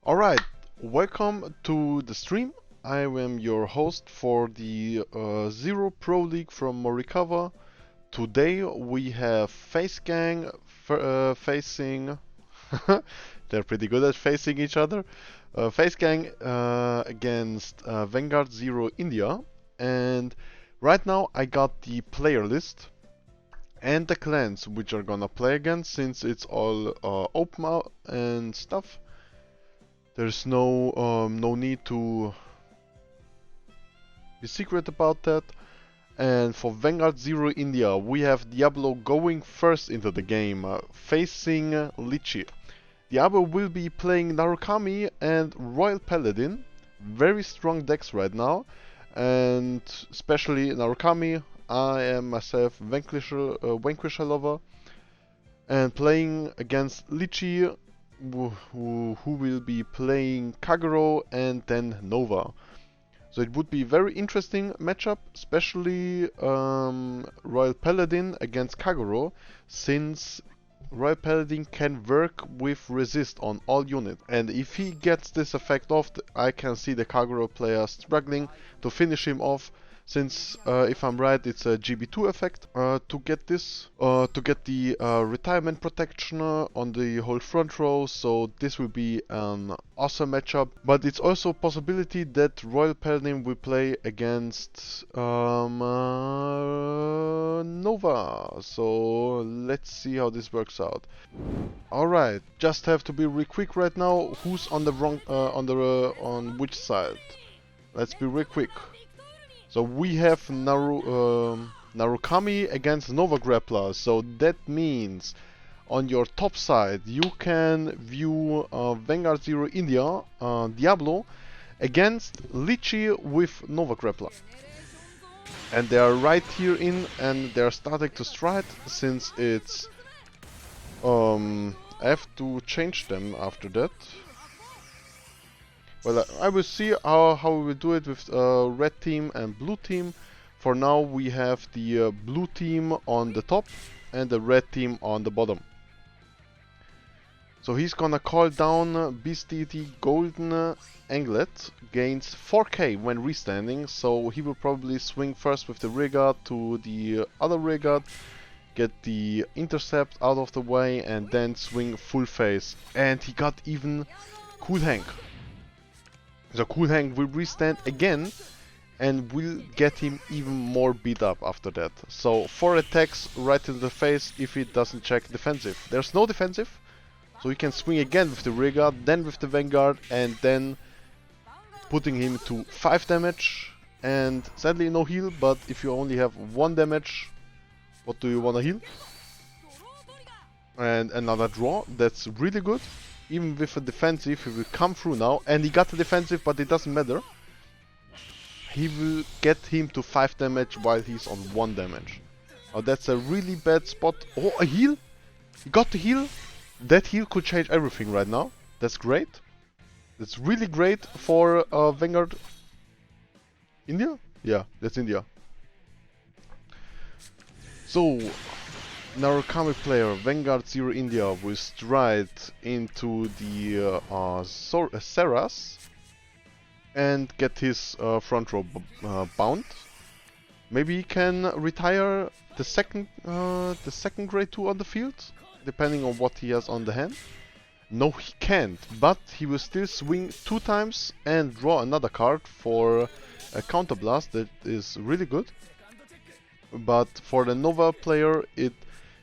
Alright, welcome to the stream. I am your host for the Zero Pro League from Morikawa. Today we have Facegang facing. They're pretty good at facing each other. Facegang against Vanguard Zero India. And right now I got the player list and the clans which are gonna play against, since it's all open and stuff. There's no need to be secret about that. And for Vanguard Zero India, we have Diablo going first into the game, facing Lychee. Diablo will be playing Narukami and Royal Paladin. Very strong decks right now, and especially Narukami. I am myself Vanquisher lover, and playing against Lychee, who will be playing Kagero and then Nova. So it would be a very interesting matchup, especially Royal Paladin against Kagero, since Royal Paladin can work with resist on all units. And if he gets this effect off, I can see the Kagero player struggling to finish him off, since if I'm right, it's a GB2 effect to get this, to get the retirement protection on the whole front row. So this will be an awesome matchup. But it's also a possibility that Royal Paladin will play against Nova. So let's see how this works out. Alright, just have to be real quick right now. Who's on the wrong, on which side? Let's be real quick. So we have Narukami against Nova Grappler. So that means on your top side you can view Vanguard Zero India, Diablo, against Lychee with Nova Grappler. And they are right here in, and they are starting to stride, since it's I have to change them after that. Well, I will see how we will do it with red team and blue team. For now, we have the blue team on the top and the red team on the bottom. So he's gonna call down Beast Deity Golden Anglet, gains 4k when restanding. So he will probably swing first with the rear guard to the other rear guard, get the intercept out of the way, and then swing full face. And he got even Cool Hank. So Cool Hank will restand again and will get him even more beat up after that. So 4 attacks right in the face if he doesn't check defensive. There's no defensive, so he can swing again with the rear guard, then with the Vanguard, and then putting him to 5 damage. And sadly no heal, but if you only have 1 damage, what do you wanna heal? And another draw, that's really good. Even with a defensive, he will come through now, and he got the defensive, but it doesn't matter. He will get him to 5 damage while he's on 1 damage. Oh, that's a really bad spot. Oh, a heal! He got the heal. That heal could change everything right now. That's great. That's really great for Vanguard. India? Yeah, that's India. So Narukami player Vanguard Zero India will stride into the Saras and get his front row bound. Maybe he can retire the second grade 2 on the field, depending on what he has on the hand. No, he can't, but he will still swing 2 times and draw another card for a counter blast. That is really good. But for the Nova player, it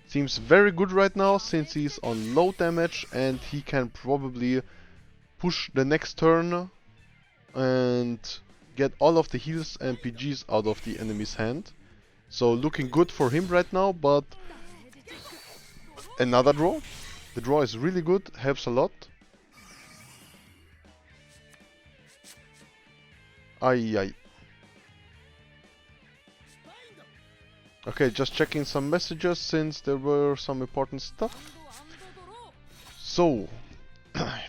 seems very good right now, since he's on low damage and he can probably push the next turn and get all of the heals and PGs out of the enemy's hand. So looking good for him right now, but another draw. The draw is really good, helps a lot. Aye. Okay, just checking some messages since there were some important stuff. So,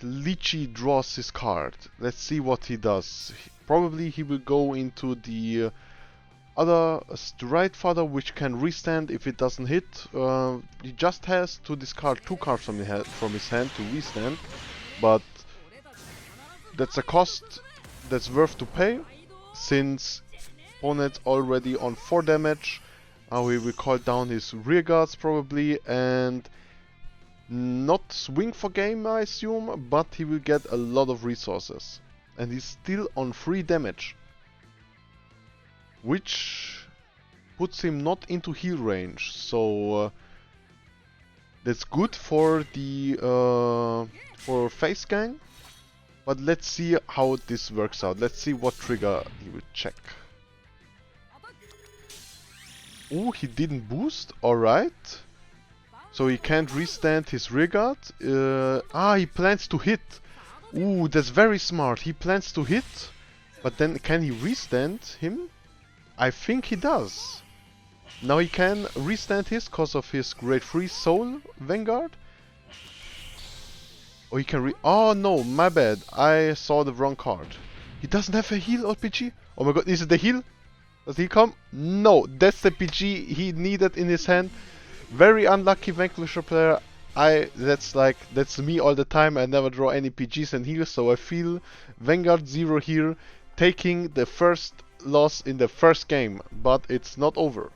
Lychee draws his card. Let's see what he does. Probably he will go into the other Stride Father, which can restand if it doesn't hit. He just has to discard 2 cards from his hand to restand. But That's a cost that's worth to pay, since opponent's already on 4 damage. Now he will call down his rear guards probably, and not swing for game I assume, but he will get a lot of resources. And he's still on 3 damage, which puts him not into heal range, so that's good for the for Facegang. But let's see how this works out. Let's see what trigger he will check. Oh, he didn't boost. Alright. So he can't restand his rear guard. He plans to hit. Ooh, that's very smart. He plans to hit. But then can he restand him? I think he does. Now he can restand his because of his Grade 3 Soul Vanguard. Or he can oh no, my bad. I saw the wrong card. He doesn't have a heal RPG? Oh my god, is it the heal? Does he come? No, that's the PG he needed in his hand. Very unlucky Vanquisher player. That's me all the time. I never draw any PGs and heals, so I feel Vanguard 0 here taking the first loss in the first game, but it's not over.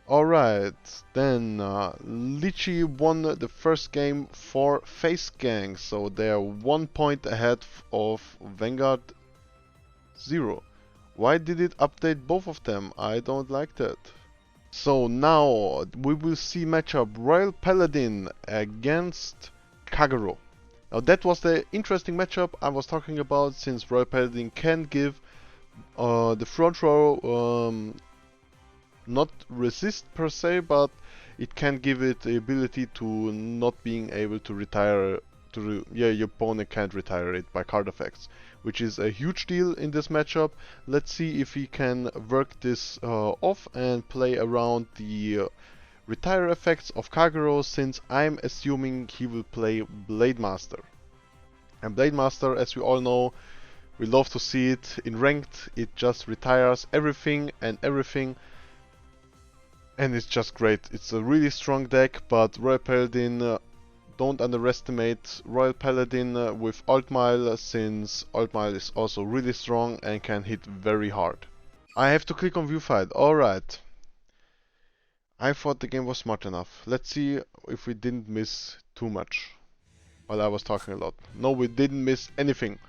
Alright, then Lychee won the first game for Facegang, so they're 1 point ahead of Vanguard 0. Why did it update both of them? I don't like that. So now we will see matchup Royal Paladin against Kagero. Now that was the interesting matchup I was talking about, since Royal Paladin can give the front row not resist per se, but it can give it the ability to not being able to retire. Your opponent can't retire it by card effects, which is a huge deal in this matchup. Let's see if he can work this off and play around the retire effects of Kagero, since I'm assuming he will play Blade Master. And Blade Master, as we all know, we love to see it in ranked. It just retires everything and everything. And it's just great. It's a really strong deck, but Royal Paladin, don't underestimate Royal Paladin with Altmile, since Altmile is also really strong and can hit very hard. I have to click on view fight. Alright. I thought the game was smart enough. Let's see if we didn't miss too much while I was talking a lot. No, we didn't miss anything.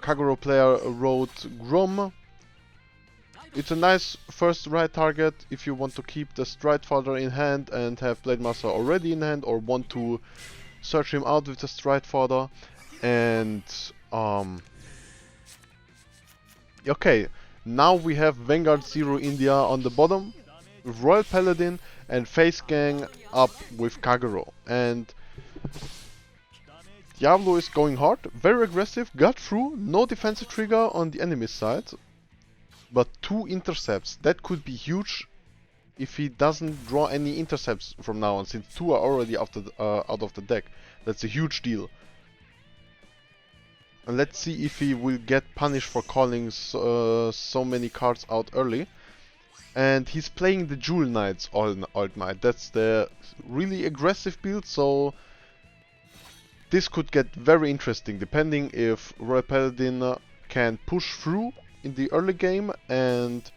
Kagero player wrote Grom. It's a nice first right target if you want to keep the Stridefather in hand and have Blade Master already in hand, or want to search him out with the Stridefather. And okay, now we have Vanguard 0 India on the bottom with Royal Paladin, and Facegang up with Kagero. And Diablo is going hard, very aggressive, got through, no defensive trigger on the enemy side. But 2 intercepts, that could be huge if he doesn't draw any intercepts from now on, since 2 are already out of the deck. That's a huge deal. And let's see if he will get punished for calling so many cards out early. And he's playing the Jewel Knights Alt Might. That's the really aggressive build, so this could get very interesting, depending if Royal Paladin can push through in the early game, and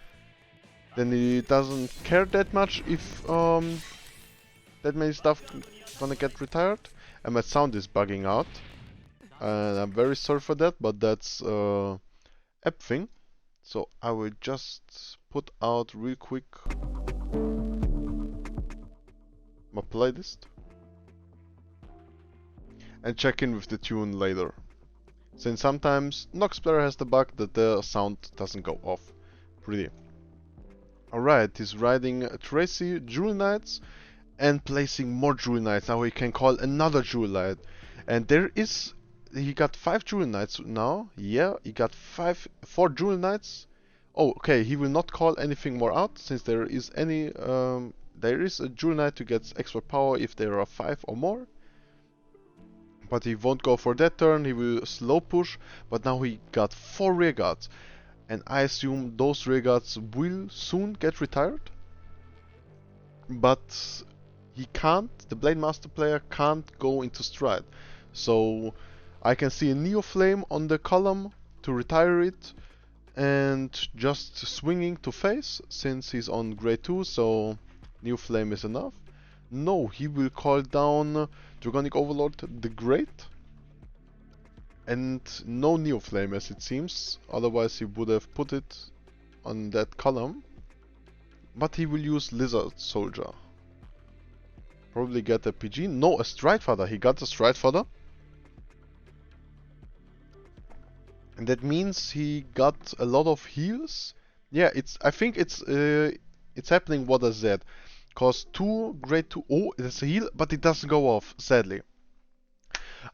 then he doesn't care that much if that many stuff gonna get retired. And my sound is bugging out, and I'm very sorry for that, but that's app thing. So I will just put out real quick my playlist and check in with the tune later, since sometimes Nox player has the bug that the sound doesn't go off. Pretty. Alright, he's riding Tracy Jewel Knights and placing more Jewel Knights. Now he can call another Jewel Knight. And he got 5 Jewel Knights now. Yeah, he got 4 Jewel Knights. Oh, okay, he will not call anything more out, since there is a Jewel Knight who gets extra power if there are 5 or more. But he won't go for that turn, he will slow push, but now he got 4 rear guards. And I assume those rear guards will soon get retired. But he can't, the Blade Master player can't go into stride. So I can see a Neo Flame on the column to retire it, and just swinging to face since he's on grade 2, so Neo Flame is enough. No, he will call down Dragonic Overlord the Great, and no Neo Flame as it seems, otherwise he would have put it on that column. But he will use Lizard Soldier. Probably get a PG. No, a Stridefather. He got a Stridefather. And that means he got a lot of heals. Yeah, I think it's happening what I said. Cause 2 grade 2. Oh, it's a heal, but it doesn't go off, sadly.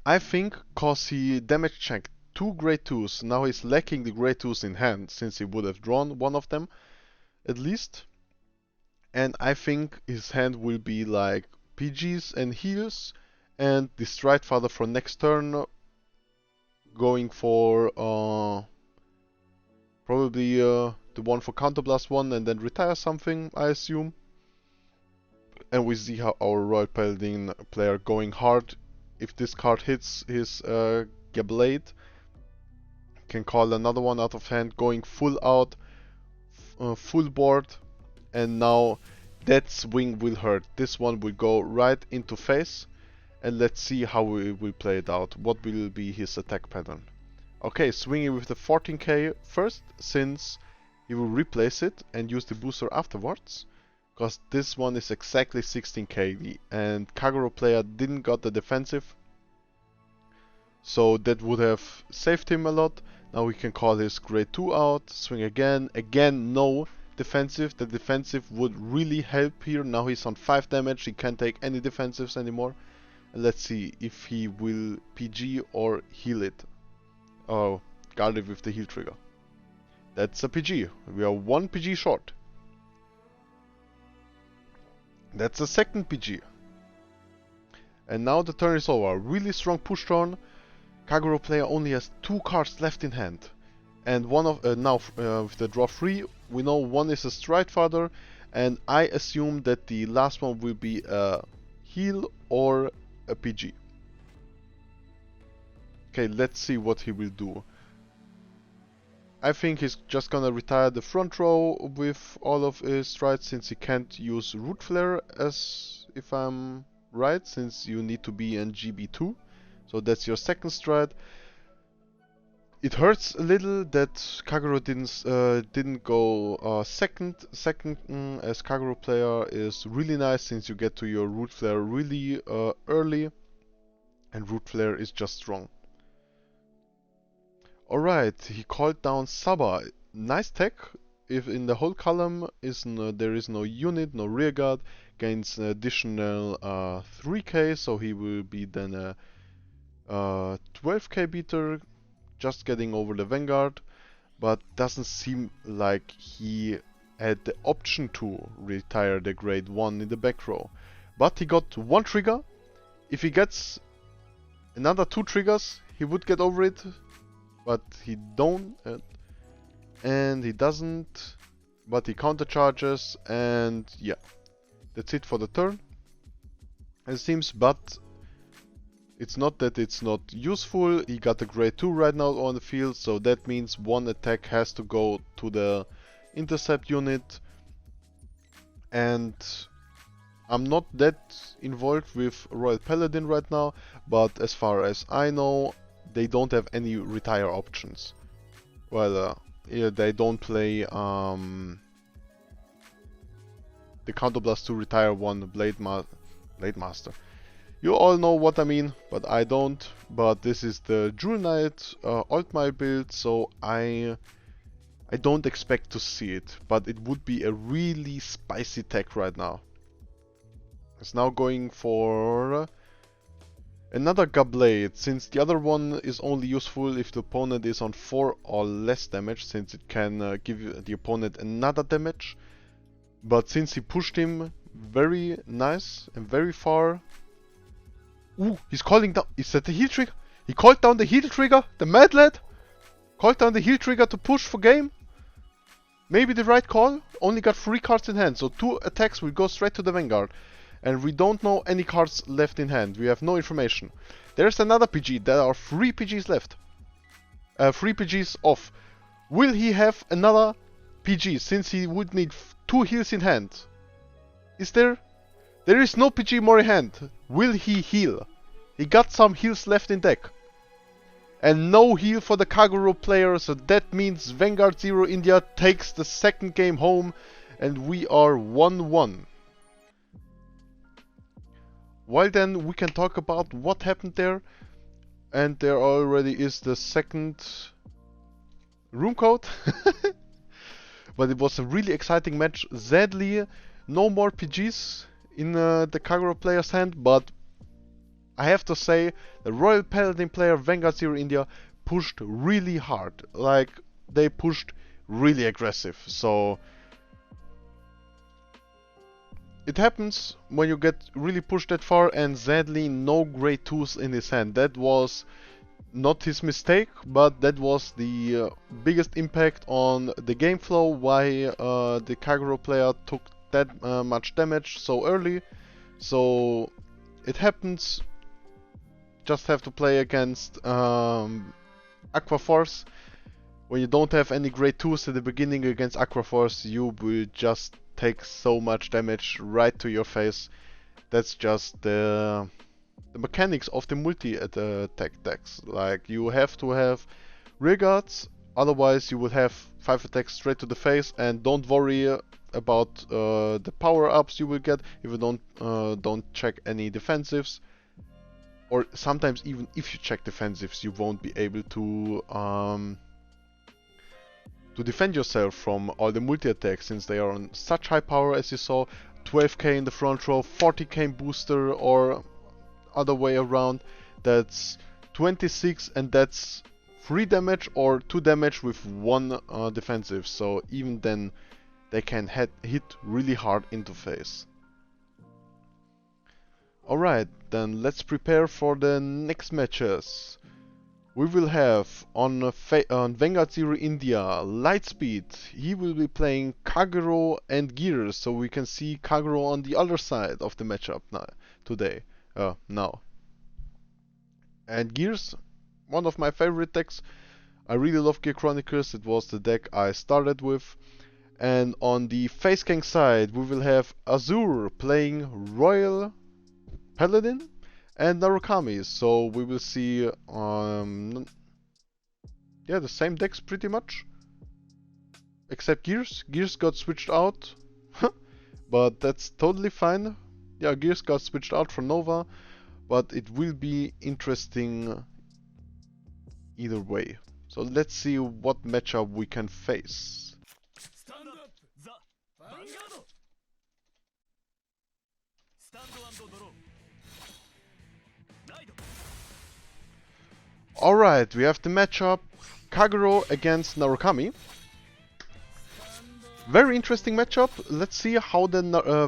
I think cause he damage checked 2 grade 2s. Now he's lacking the grade 2s in hand, since he would have drawn one of them at least. And I think his hand will be like PGs and heals, and the Stridefather for next turn, going for probably the one for Counterblast 1 and then retire something, I assume. And we see how our Royal Paladin player going hard. If this card hits his Gablade, can call another one out of hand, going full out, full board. And now that swing will hurt. This one will go right into face. And let's see how we will play it out. What will be his attack pattern? Okay, swinging with the 14k first, since he will replace it and use the booster afterwards. Because this one is exactly 16k and Kagero player didn't got the defensive. So that would have saved him a lot. Now we can call his grade 2 out, swing again. Again, no defensive. The defensive would really help here. Now he's on 5 damage, he can't take any defensives anymore. Let's see if he will PG or heal it. Oh, guard it with the heal trigger. That's a PG. We are 1 PG short. That's a second PG. And now the turn is over. Really strong push turn. Kagero player only has 2 cards left in hand. And one of now with the draw 3, we know one is a Stridefather, and I assume that the last one will be a heal or a PG. Okay, let's see what he will do. I think he's just gonna retire the front row with all of his strides, since he can't use Root Flare, as if I'm right, since you need to be in GB2. So that's your second stride. It hurts a little that Kagero didn't go second, as Kagero player is really nice, since you get to your Root Flare really early, and Root Flare is just strong. Alright, he called down Saba. Nice tech. If in the whole column there is no unit, no rearguard, gains an additional 3k, so he will be then a 12k beater, just getting over the Vanguard, but doesn't seem like he had the option to retire the grade 1 in the back row. But he got 1 trigger. If he gets another 2 triggers, he would get over it. But he don't, and he doesn't, but he countercharges, and yeah, that's it for the turn, it seems. But it's not that it's not useful. He got a grade 2 right now on the field, so that means 1 attack has to go to the intercept unit, and I'm not that involved with Royal Paladin right now, but as far as I know, they don't have any retire options. Well, yeah, they don't play the Counterblast to retire 1 Blade Master. You all know what I mean, but I don't. But this is the Jewel Knight Altmile build, so I don't expect to see it, but it would be a really spicy tech right now. It's now going for another Gablade, since the other one is only useful if the opponent is on 4 or less damage, since it can give the opponent another damage. But since he pushed him very nice and very far. Ooh, he's calling down. Is that the heal trigger? He called down the heal trigger, the mad lad. Called down the heal trigger to push for game. Maybe the right call. Only got 3 cards in hand, so 2 attacks will go straight to the Vanguard. and we don't know any cards left in hand. We have no information. There's another PG. There are 3 PGs left. 3 PGs off. Will he have another PG since he would need 2 heals in hand? Is there? There is no PG more in hand. Will he heal? He got some heals left in deck. And no heal for the Kagero player, so that means Vanguard Zero India takes the second game home and we are 1-1. While then we can talk about what happened there. And there already is the second room code. But it was a really exciting match. Sadly, no more PGs in the Kagero player's hand, but I have to say the Royal Paladin player Vanguard Zero India pushed really hard. Like, they pushed really aggressive. So it happens when you get really pushed that far, and sadly no grade 2s in his hand. That was not his mistake, but that was the biggest impact on the game flow, why the Kagero player took that much damage so early. So it happens. Just have to play against Aqua Force. When you don't have any grade 2s at the beginning against Aqua Force, you will just take so much damage right to your face. That's just the mechanics of the multi-attack decks. Like, you have to have rear guards, otherwise you will have 5 attacks straight to the face, and don't worry about the power-ups you will get if you don't check any defensives. Or sometimes even if you check defensives, you won't be able to defend yourself from all the multi-attacks, since they are on such high power, as you saw. 12k in the front row, 40k booster, or other way around. That's 26, and that's 3 damage or 2 damage with 1 defensive. So even then they can hit really hard into face. Alright, then let's prepare for the next matches. We will have on Vanguard Zero India Lightspeed. He will be playing Kagero and Gears, so we can see Kagero on the other side of the matchup now. And Gears, one of my favorite decks. I really love Gear Chronicles. It was the deck I started with. And on the Facegang side, we will have Azure playing Royal Paladin and Narukami. So we will see the same decks pretty much, except Gears. Gears got switched out, but that's totally fine. Yeah, Gears got switched out for Nova, but it will be interesting either way. So let's see what matchup we can face. Alright, we have the matchup Kagero against Narukami. Very interesting matchup. Let's see how the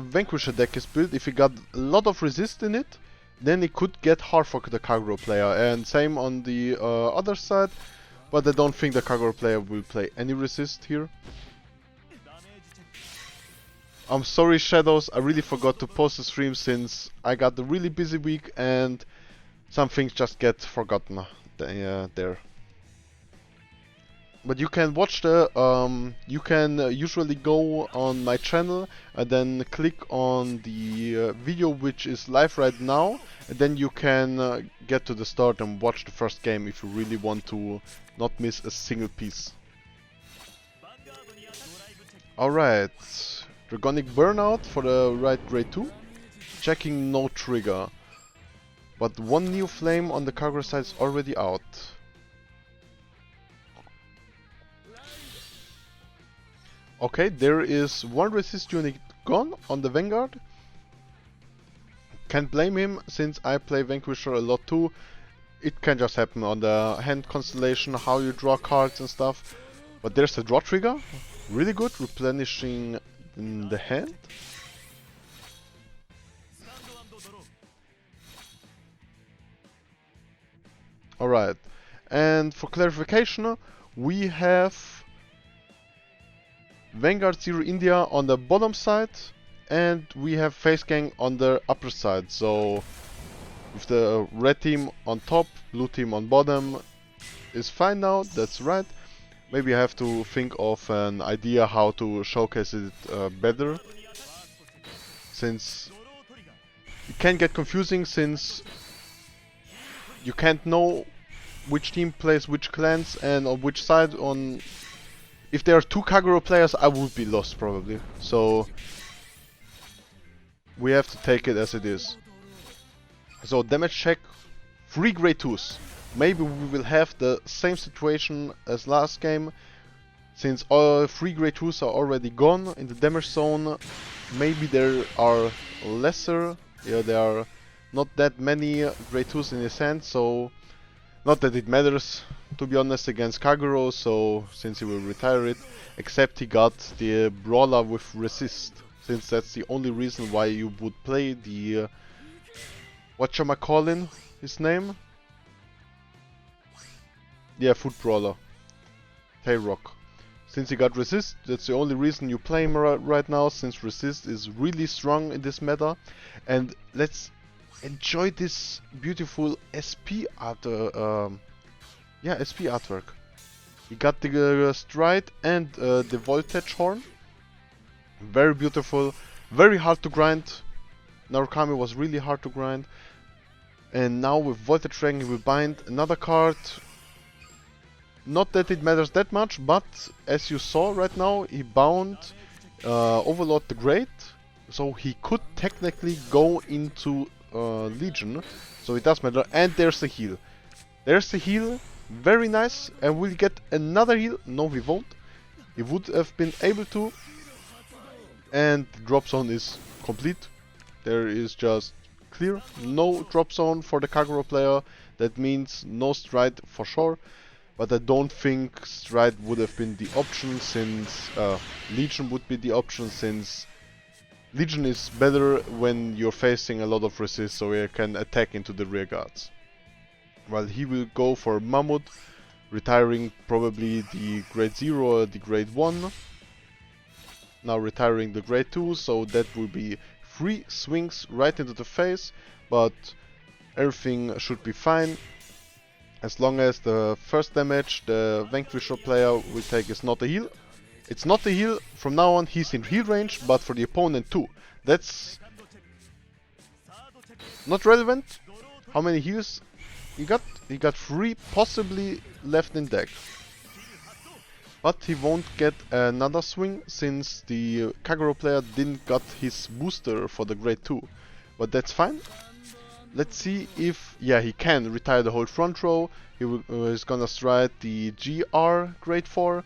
Vanquisher deck is built. If you got a lot of resist in it, then it could get hard for the Kagero player. And same on the other side, but I don't think the Kagero player will play any resist here. I'm sorry, Shadows, I really forgot to post the stream since I got a really busy week and some things just get forgotten there. But you can watch the, you can usually go on my channel and then click on the video which is live right now, and then you can get to the start and watch the first game if you really want to not miss a single piece. Alright, Dragonic Burnout for the right grade 2, checking no trigger. But one new flame on the Kagero side is already out. Okay, there is one resist unit gone on the Vanguard. Can't blame him, since I play Vanquisher a lot too. It can just happen on the hand constellation, how you draw cards and stuff. But there's the draw trigger, really good, replenishing in the hand. Alright, and for clarification, we have Vanguard Zero India on the bottom side and we have Facegang on the upper side. So with the red team on top, blue team on bottom is fine now, that's right. Maybe I have to think of an idea how to showcase it better, since it can get confusing, since you can't know which team plays which clans and on which side. On if there are two Kagero players, I would be lost probably. So we have to take it as it is. So damage check, 3 grade 2s. Maybe we will have the same situation as last game, since all 3 grade 2s are already gone in the damage zone. Maybe there are lesser, yeah, there are not that many grade 2s in his hand, so not that it matters, to be honest, against Kagero, so since he will retire it, except he got the brawler with resist, since that's the only reason why you would play the whatchamacallin, his name? Yeah, foot brawler, Tail Rock. Since he got resist, that's the only reason you play him right now, since resist is really strong in this meta. And let's enjoy this beautiful SP art, SP artwork. He got the stride and the voltage horn. Very beautiful, very hard to grind. Narukami was really hard to grind. And now with voltage dragon he will bind another card. Not that it matters that much, but as you saw right now, he bound Overlord the Great, so he could technically go into Legion, so it does matter. And there's the heal. There's the heal, very nice, and we'll get another heal. No, we won't. He would have been able to. And the drop zone is complete. There is just clear, no drop zone for the Kagero player. That means no stride for sure. But I don't think stride would have been the option, since Legion would be the option, since Legion is better when you're facing a lot of resist, so you can attack into the rear guards. While he will go for Mammoth, retiring probably the grade 0 or the grade 1. Now retiring the grade 2, so that will be 3 swings right into the face, but everything should be fine. As long as the first damage the Vanquisher player will take is not a heal. It's not a heal, from now on he's in heal range, but for the opponent too. That's not relevant. How many heals he got? He got 3 possibly left in deck. But he won't get another swing, since the Kagero player didn't got his booster for the grade 2. But that's fine. Let's see if, yeah, he can retire the whole front row. He's gonna stride the GR grade 4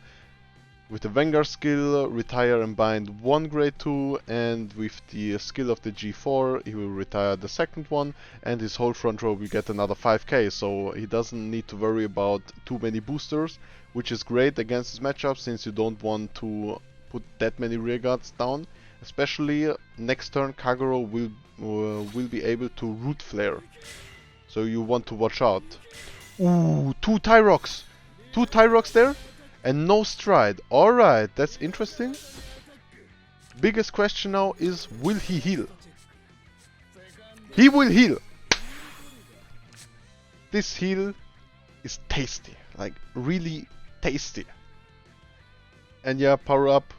with the Vanguard skill, retire and bind 1 grade 2, and with the skill of the G4 he will retire the second one, and his whole front row will get another 5k, so he doesn't need to worry about too many boosters, which is great against this matchup, since you don't want to put that many rear guards down. Especially next turn Kagero will be able to root flare, so you want to watch out. Ooh, 2 Tyroks! 2 Tyroks there and no stride. Alright, that's interesting. Biggest question now is, will he heal? He will heal! This heal is tasty, like really tasty. And yeah, power up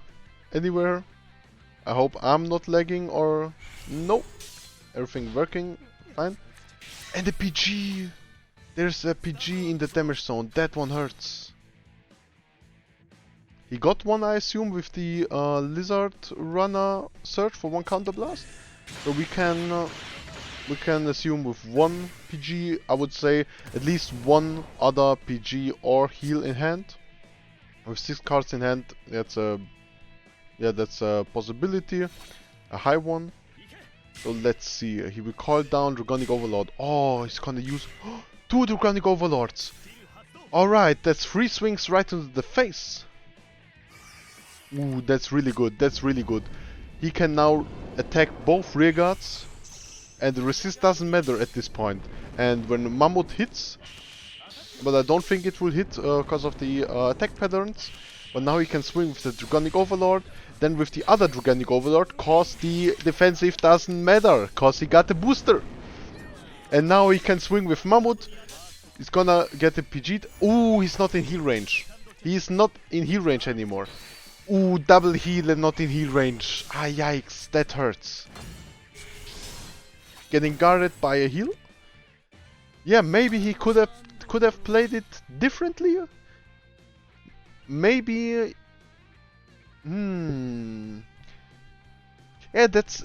anywhere. I hope I'm not lagging, or no, everything working fine. And the PG, there's a PG in the damage zone, that one hurts. He got one, I assume, with the Lizard Runner search for 1 counter blast. So we can assume with 1 PG, I would say at least 1 other PG or heal in hand. With 6 cards in hand, that's a possibility, a high one. So let's see, he will call down Dragonic Overlord. Oh, he's gonna use 2 Dragonic Overlords. Alright, that's 3 swings right into the face. Ooh, that's really good, that's really good. He can now attack both rear guards, and the resist doesn't matter at this point. And when Mammoth hits, but I don't think it will hit because of the attack patterns. But now he can swing with the Dragonic Overlord. then with the other Dragonic Overlord, cause the defensive doesn't matter, cause he got the booster. And now he can swing with Mammoth. He's gonna get a PG'd. Ooh, he's not in heal range. He's not in heal range anymore. Ooh, double heal and not in heal range. Ah, yikes, that hurts. Getting guarded by a heal? Yeah, maybe he could have played it differently. Maybe. Yeah, that's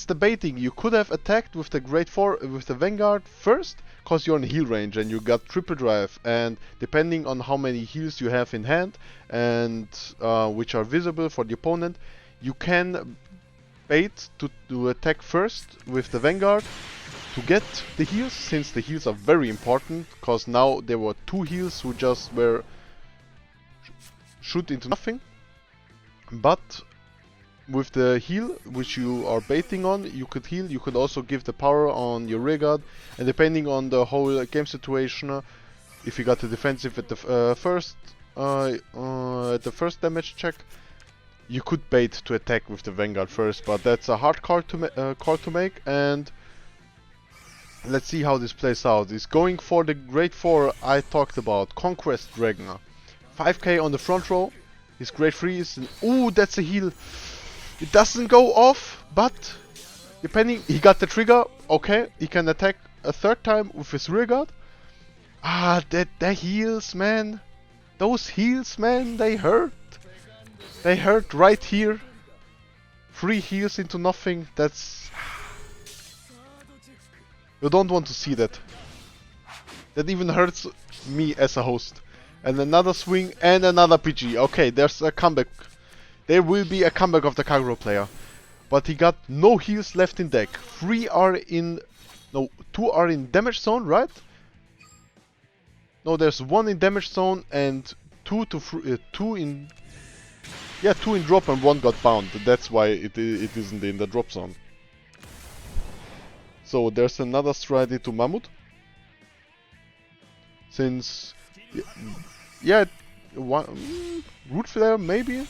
debating. You could have attacked with the Great 4 with the Vanguard first, cause you're in heal range and you got triple drive, and depending on how many heals you have in hand and which are visible for the opponent, you can bait to attack first with the Vanguard to get the heals, since the heals are very important, cause now there were 2 heals who just were shoot into nothing. But with the heal, which you are baiting on, you could heal, you could also give the power on your rearguard, and depending on the whole game situation, if you got the defensive at the first damage check, you could bait to attack with the Vanguard first, but that's a hard call to make, and let's see how this plays out. He's going for the Great 4 I talked about, Conquest Dragon. 5k on the front row. His Great 3 is... Ooh, that's a heal. It doesn't go off, but depending... He got the trigger. Okay, he can attack a third time with his rearguard. Ah, that heals, man. Those heals, man, they hurt. They hurt right here. 3 heals into nothing. That's... You don't want to see that. That even hurts me as a host. And another swing and another PG. Okay, there's a comeback. There will be a comeback of the Kagero player. But he got no heals left in deck. 3 are in... No, 2 are in damage zone, right? No, there's 1 in damage zone and 2 in... Yeah, 2 in drop and 1 got bound. That's why it isn't in the drop zone. So there's another stride into Mammoth. Since... Yeah, Root Flare maybe,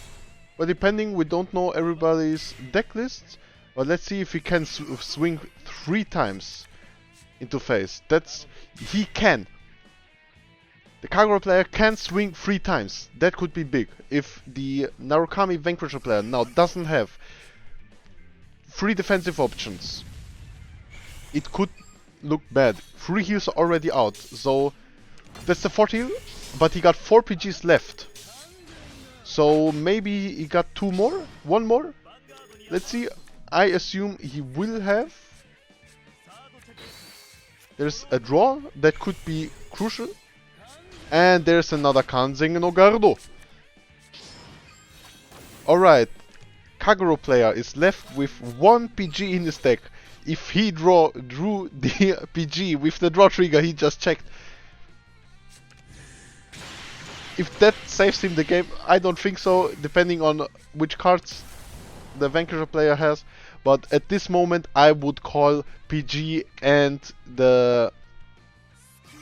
but depending, we don't know everybody's deck lists. But let's see if he can swing 3 times into face. He can. The Kagero player can swing 3 times. That could be big. If the Narukami Vanquisher player now doesn't have 3 defensive options, it could look bad. 3 heals are already out, so that's the 4th heal. But he got 4 PGs left. So maybe he got 2 more? 1 more? Let's see. I assume he will have. There's a draw that could be crucial. And there's another Kanzeng no Gardo. Alright. Kagero player is left with 1 PG in his deck. If he drew the PG with the draw trigger he just checked. If that saves him the game, I don't think so, depending on which cards the Vanquisher player has. But at this moment, I would call PG and the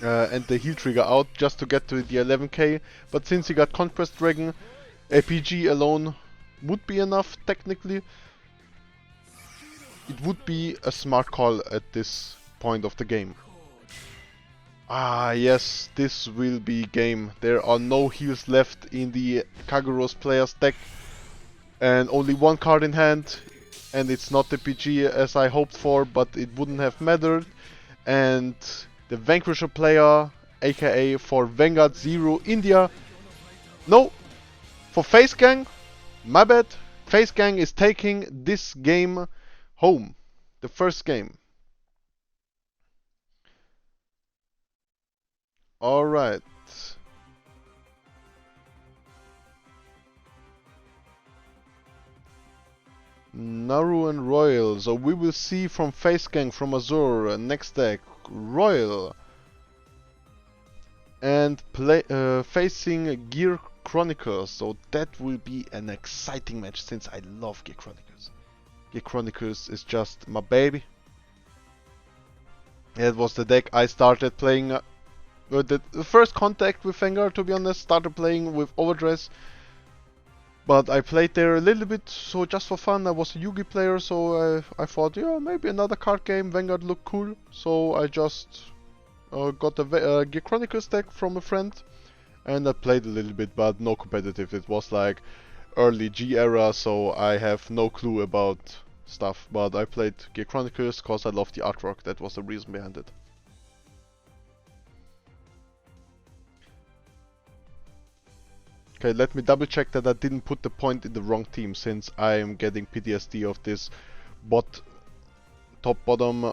heal trigger out just to get to the 11k. But since he got Conquest Dragon, a PG alone would be enough technically. It would be a smart call at this point of the game. Ah, yes, this will be game. There are no heals left in the Kagero's player's deck. And only 1 card in hand. And it's not the PG as I hoped for, but it wouldn't have mattered. And the Vanquisher player, aka for Vanguard 0 India. No, for Facegang, my bad. Facegang is taking this game home. The first game. Alright. Naru and Royal. So we will see from Facegang from Azure next deck Royal. And facing Gear Chronicles. So that will be an exciting match since I love Gear Chronicles. Gear Chronicles is just my baby. It was the deck I started playing. The first contact with Vanguard, to be honest, started playing with Overdress. But I played there a little bit, so just for fun. I was a Yugi player, so I thought, yeah, maybe another card game. Vanguard looked cool, so I just got a Gear Chronicles deck from a friend, and I played a little bit, but no competitive. It was like early G era, so I have no clue about stuff. But I played Gear Chronicles because I love the artwork. That was the reason behind it. Okay, let me double check that I didn't put the point in the wrong team, since I am getting PTSD of this top bottom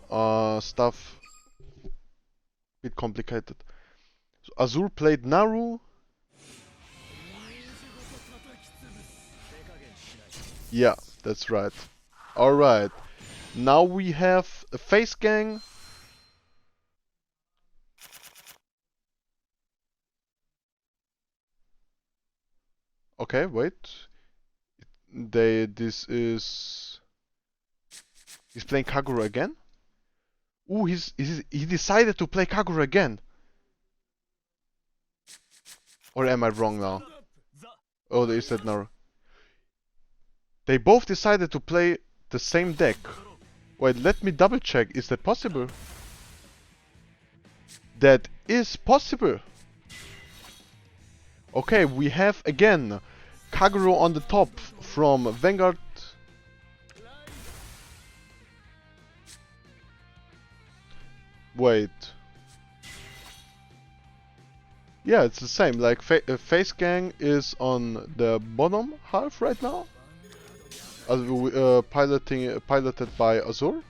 stuff. Bit complicated. So Azur played Naru. Yeah, that's right. Alright. Now we have a Facegang. Okay, wait. He's playing Kagura again? Ooh, he decided to play Kagura again. Or am I wrong now? Oh, they said Naru. They both decided to play the same deck. Wait, let me double check. Is that possible? That is possible. Okay, we have again Kaguro on the top from Vanguard. Wait. Yeah, it's the same. Like Facegang is on the bottom half right now. Piloted by Azur.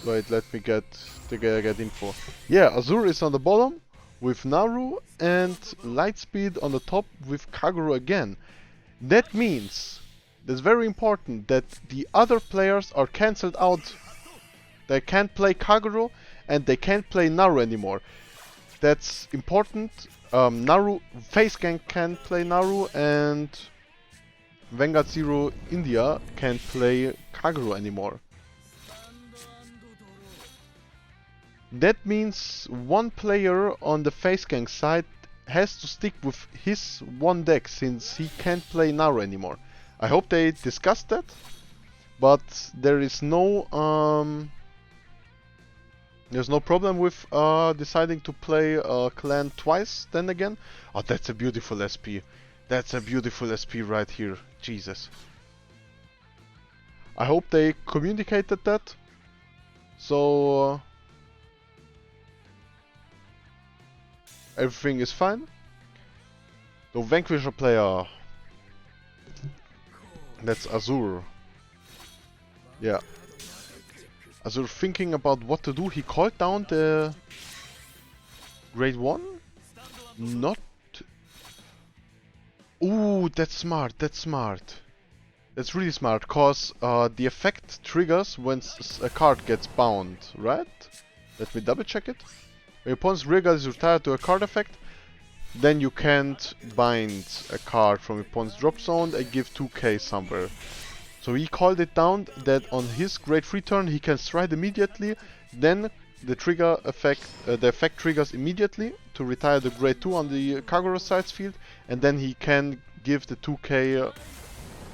Wait, let me get info. Yeah, Azur is on the bottom with Naru and Lightspeed on the top with Kaguro again. That means, that's very important, that the other players are cancelled out. They can't play Kaguro and they can't play Naru anymore. That's important. Facegang can't play Naru and Vanguard Zero India can't play Kaguro anymore. That means one player on the Facegang side has to stick with his one deck, since he can't play Naru anymore. I hope they discussed that, but there is no there's no problem with deciding to play clan twice then again. Oh, that's a beautiful SP. That's a beautiful SP right here. Jesus. I hope they communicated that. So everything is fine. The Vanquisher player. That's Azur. Yeah. Azur thinking about what to do. He called down the grade 1? Not... Ooh, that's smart, that's smart. That's really smart, cause the effect triggers when a card gets bound, right? Let me double check it. When your opponent's rear guard is retired to a card effect, then you can't bind a card from your opponent's drop zone and give 2k somewhere. So he called it down that on his grade 3 turn he can stride immediately, then the effect triggers immediately to retire the grade 2 on the Kagura side's field, and then he can give the 2k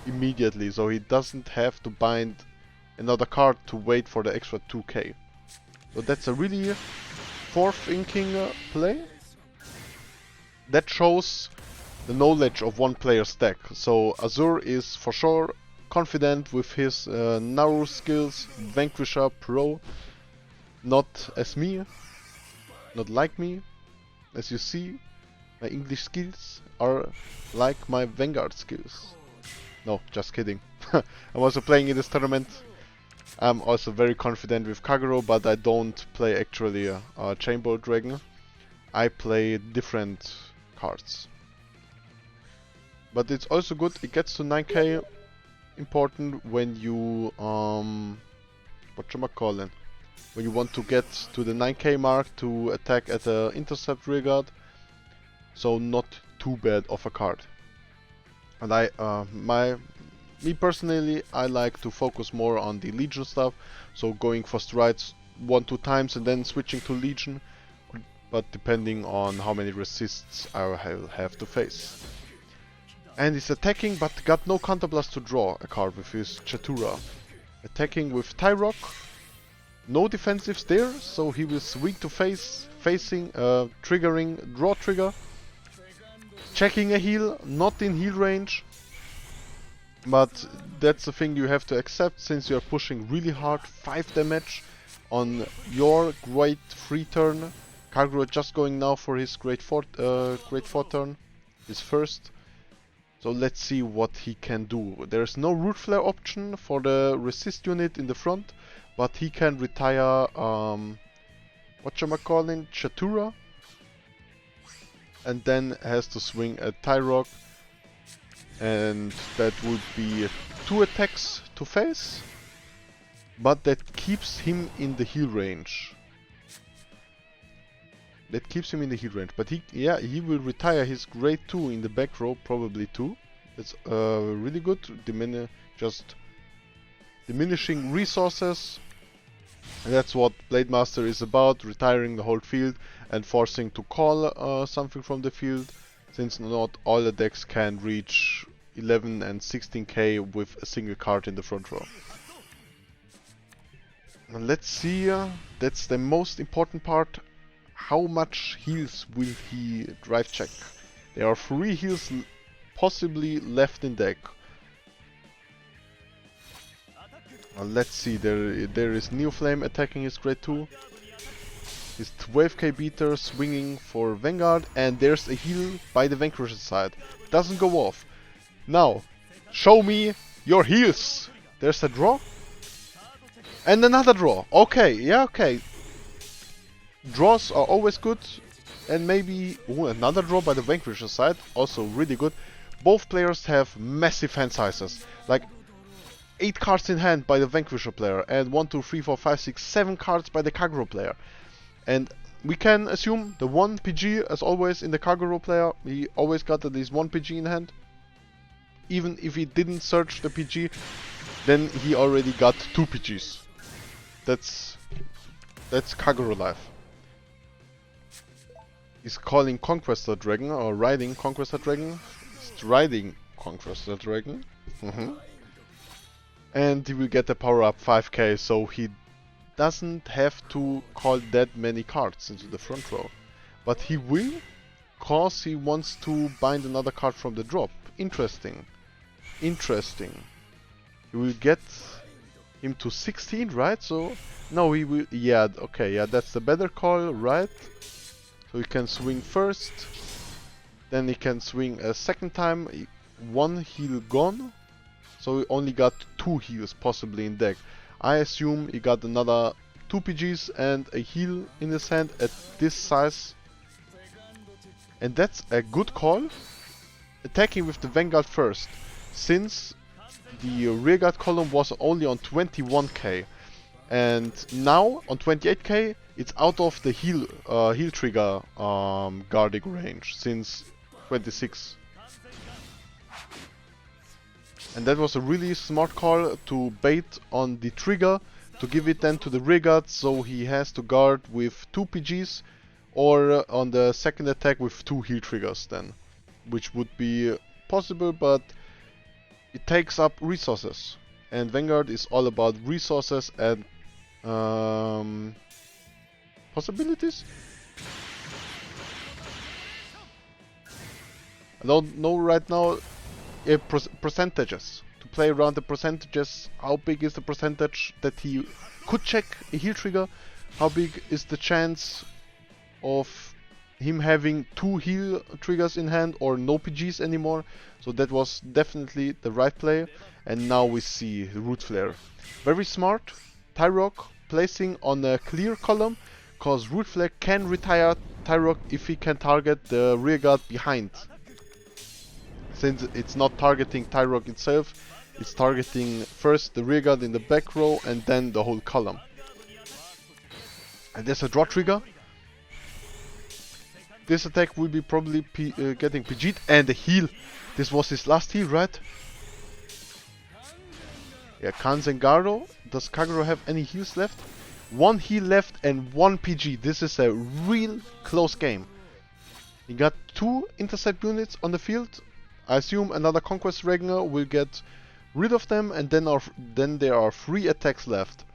immediately, so he doesn't have to bind another card to wait for the extra 2k. So that's a really forward-thinking play. That shows the knowledge of one player's deck. So Azur is for sure confident with his Naru skills, Vanquisher Pro, not as me, not like me. As you see, my English skills are like my Vanguard skills. No, just kidding. I'm also playing in this tournament. I'm also very confident with Kaguro, but I don't play actually Chainbolt Dragon. I play different cards. But it's also good, it gets to 9k important when you whatchamacallit, when you want to get to the 9k mark to attack at the intercept rearguard. So not too bad of a card. And me personally, I like to focus more on the Legion stuff, so going for strides 1-2 times and then switching to Legion, but depending on how many resists I will have to face. And he's attacking, but got no counterblast to draw a card with his Chatura. Attacking with Tyrock. No defensives there, so he will swing to facing, triggering draw trigger. Checking a heal, not in heal range. But that's the thing you have to accept, since you are pushing really hard, 5 damage on your great 3 turn. Kagura just going now for his great 4 turn, his first. So let's see what he can do. There's no root flare option for the resist unit in the front, but he can retire whatchamacallin, Chatura, and then has to swing a Tyrock, and that would be 2 attacks to face, but that keeps him in the heal range. But he will retire his grade 2 in the back row, probably 2. It's really good, just diminishing resources. And that's what Blade Master is about, retiring the whole field and forcing to call something from the field, since not all the decks can reach 11 and 16k with a single card in the front row. Now let's see, that's the most important part. How much heals will he drive check? There are 3 heals possibly left in deck. Let's see, there is Neoflame attacking his grade 2. His 12k beater swinging for Vanguard, and there's a heal by the Vanquisher side. Doesn't go off. Now, show me your heals. There's a draw. And another draw. Okay, yeah, okay. Draws are always good, and maybe another draw by the Vanquisher side, also really good. Both players have massive hand sizes, like 8 cards in hand by the Vanquisher player, and 1, 2, 3, 4, 5, 6, 7 cards by the Kagura player. And we can assume the 1 PG, as always, in the Kagura player. He always got at least 1 PG in hand. Even if he didn't search the PG, then he already got 2 PGs. That's Kagura life. He's calling Conquestor Dragon, or riding Conquestor Dragon. He's riding Conquestor Dragon. And he will get the power up 5k, so he doesn't have to call that many cards into the front row. But he will, cause he wants to bind another card from the drop. Interesting. Interesting. He will get him to 16, right? So, no, he will, yeah, okay, yeah, that's the better call, right? So he can swing first, then he can swing a second time, 1 heal gone, so he only got 2 heals possibly in deck. I assume he got another 2 PGs and a heal in his hand at this size, and that's a good call. Attacking with the Vanguard first, since the rearguard column was only on 21k. And now on 28k, it's out of the heal trigger guarding range since 26. And that was a really smart call to bait on the trigger, to give it then to the rearguard, so he has to guard with 2 PGs, or on the second attack with 2 heal triggers then, which would be possible, but it takes up resources. And Vanguard is all about resources and possibilities? I don't know right now percentages. To play around the percentages, how big is the percentage that he could check a heal trigger? How big is the chance of him having 2 heal triggers in hand or no PGs anymore? So that was definitely the right play. And now we see Root Flare. Very smart. Tyrock placing on a clear column, cause Root Flare can retire Tyrock if he can target the rearguard behind. Since it's not targeting Tyrock itself, it's targeting first the rearguard in the back row and then the whole column. And there's a draw trigger. This attack will be probably getting PG'd, and a heal. This was his last heal, right? Yeah, Kanzengaro. Does Kagura have any heals left? 1 heal left and 1 PG. This is a real close game. He got 2 intercept units on the field. I assume another Conquest Dragon will get rid of them, and then there are 3 attacks left.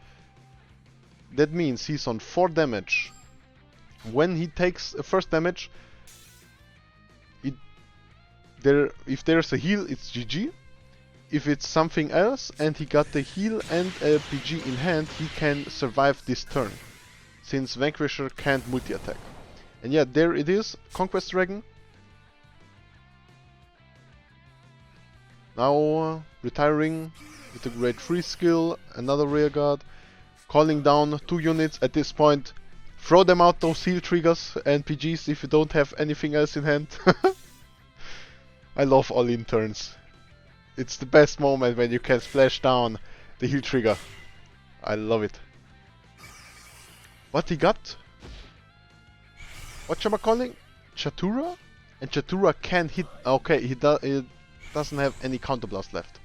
That means he's on 4 damage. When he takes first damage, if there's a heal, it's GG. If it's something else and he got the heal and a PG in hand, he can survive this turn, since Vanquisher can't multi-attack. And yeah, there it is, Conquest Dragon. Now retiring with a grade 3 skill, another rearguard, calling down 2 units at this point. Throw them out, those heal triggers and PGs, if you don't have anything else in hand. I love all-in turns. It's the best moment when you can splash down the heal trigger. I love it. What he got? What am I calling? Chatura? And Chatura can hit. Okay, it doesn't have any counterblast left.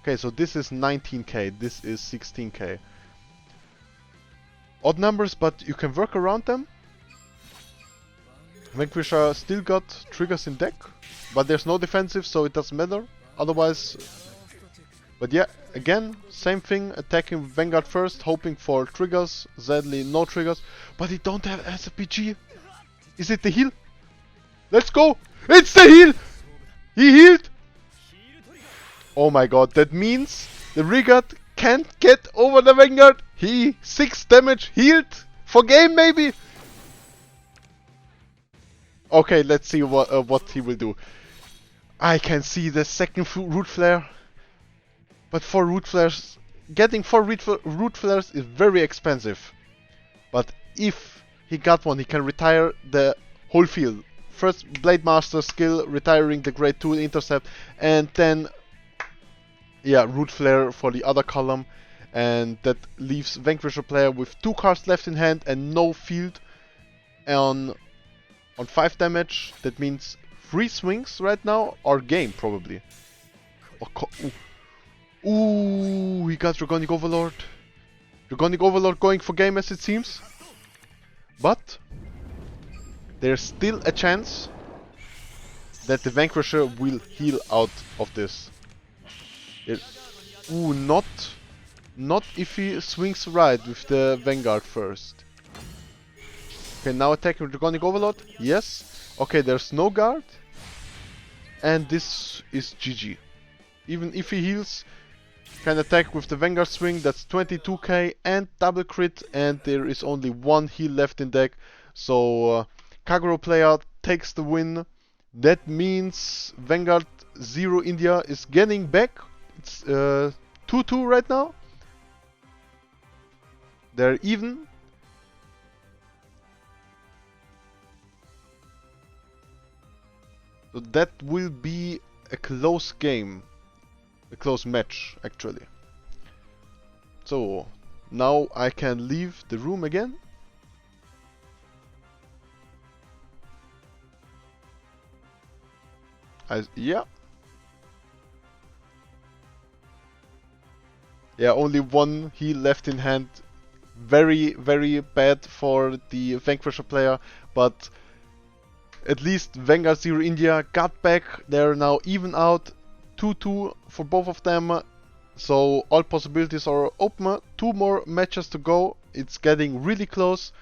Okay, so this is 19k, this is 16k. Odd numbers, but you can work around them. Vanquisher still got triggers in deck, but there's no defensive, so it doesn't matter. Otherwise, but yeah, again, same thing, attacking Vanguard first, hoping for triggers. Sadly, no triggers, but he don't have SPG. Is it the heal? Let's go! It's the heal! He healed! Oh my god, that means the Rigard can't get over the Vanguard. He 6 damage healed for game maybe. Okay, let's see what he will do. I can see the second root flare, but 4 root flares, getting 4 root flares is very expensive. But if he got one, he can retire the whole field. First Blade Master skill, retiring the grade 2 intercept, and then yeah, root flare for the other column, and that leaves Vanquisher player with 2 cards left in hand and no field on 5 damage. That means 3 swings right now, or game probably. Ooh, he got Dragonic Overlord. Dragonic Overlord going for game as it seems. But there's still a chance that the Vanquisher will heal out of this. Ooh, not if he swings right with the Vanguard first. Okay, now attacking Dragonic Overlord. Yes. Okay, there's no guard. And this is GG. Even if he heals, can attack with the Vanguard swing. That's 22k and double crit. And there is only 1 heal left in deck. So Kagero player takes the win. That means Vanguard 0 India is getting back. It's 2-2 right now. They're even. So that will be a close game. A close match, actually. So, now I can leave the room again. Yeah. Yeah, only 1 heal left in hand. Very, very bad for the Vanquisher player, but at least Vanguard 0 India got back. They're now even out. 2-2 for both of them. So all possibilities are open. 2 more matches to go. It's getting really close.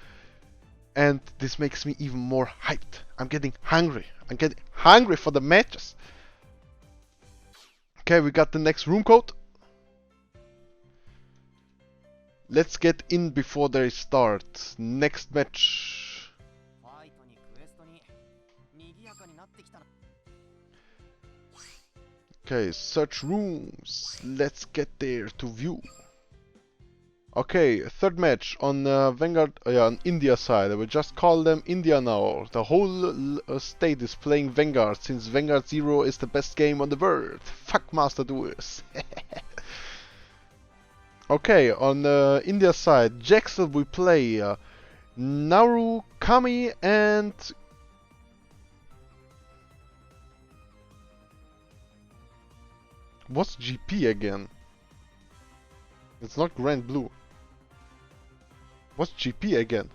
And this makes me even more hyped. I'm getting hungry. I'm getting hungry for the matches. Okay, we got the next room code. Let's get in before they start. Next match. Okay, search rooms. Let's get there to view. Okay, third match on Vanguard, on India side. I will just call them India now. The whole state is playing Vanguard, since Vanguard 0 is the best game on the world. Fuck Master Duels. Okay, on India side, Jackson will play Naru, Kami, and what's GP again? It's not Grand Blue. What's GP again?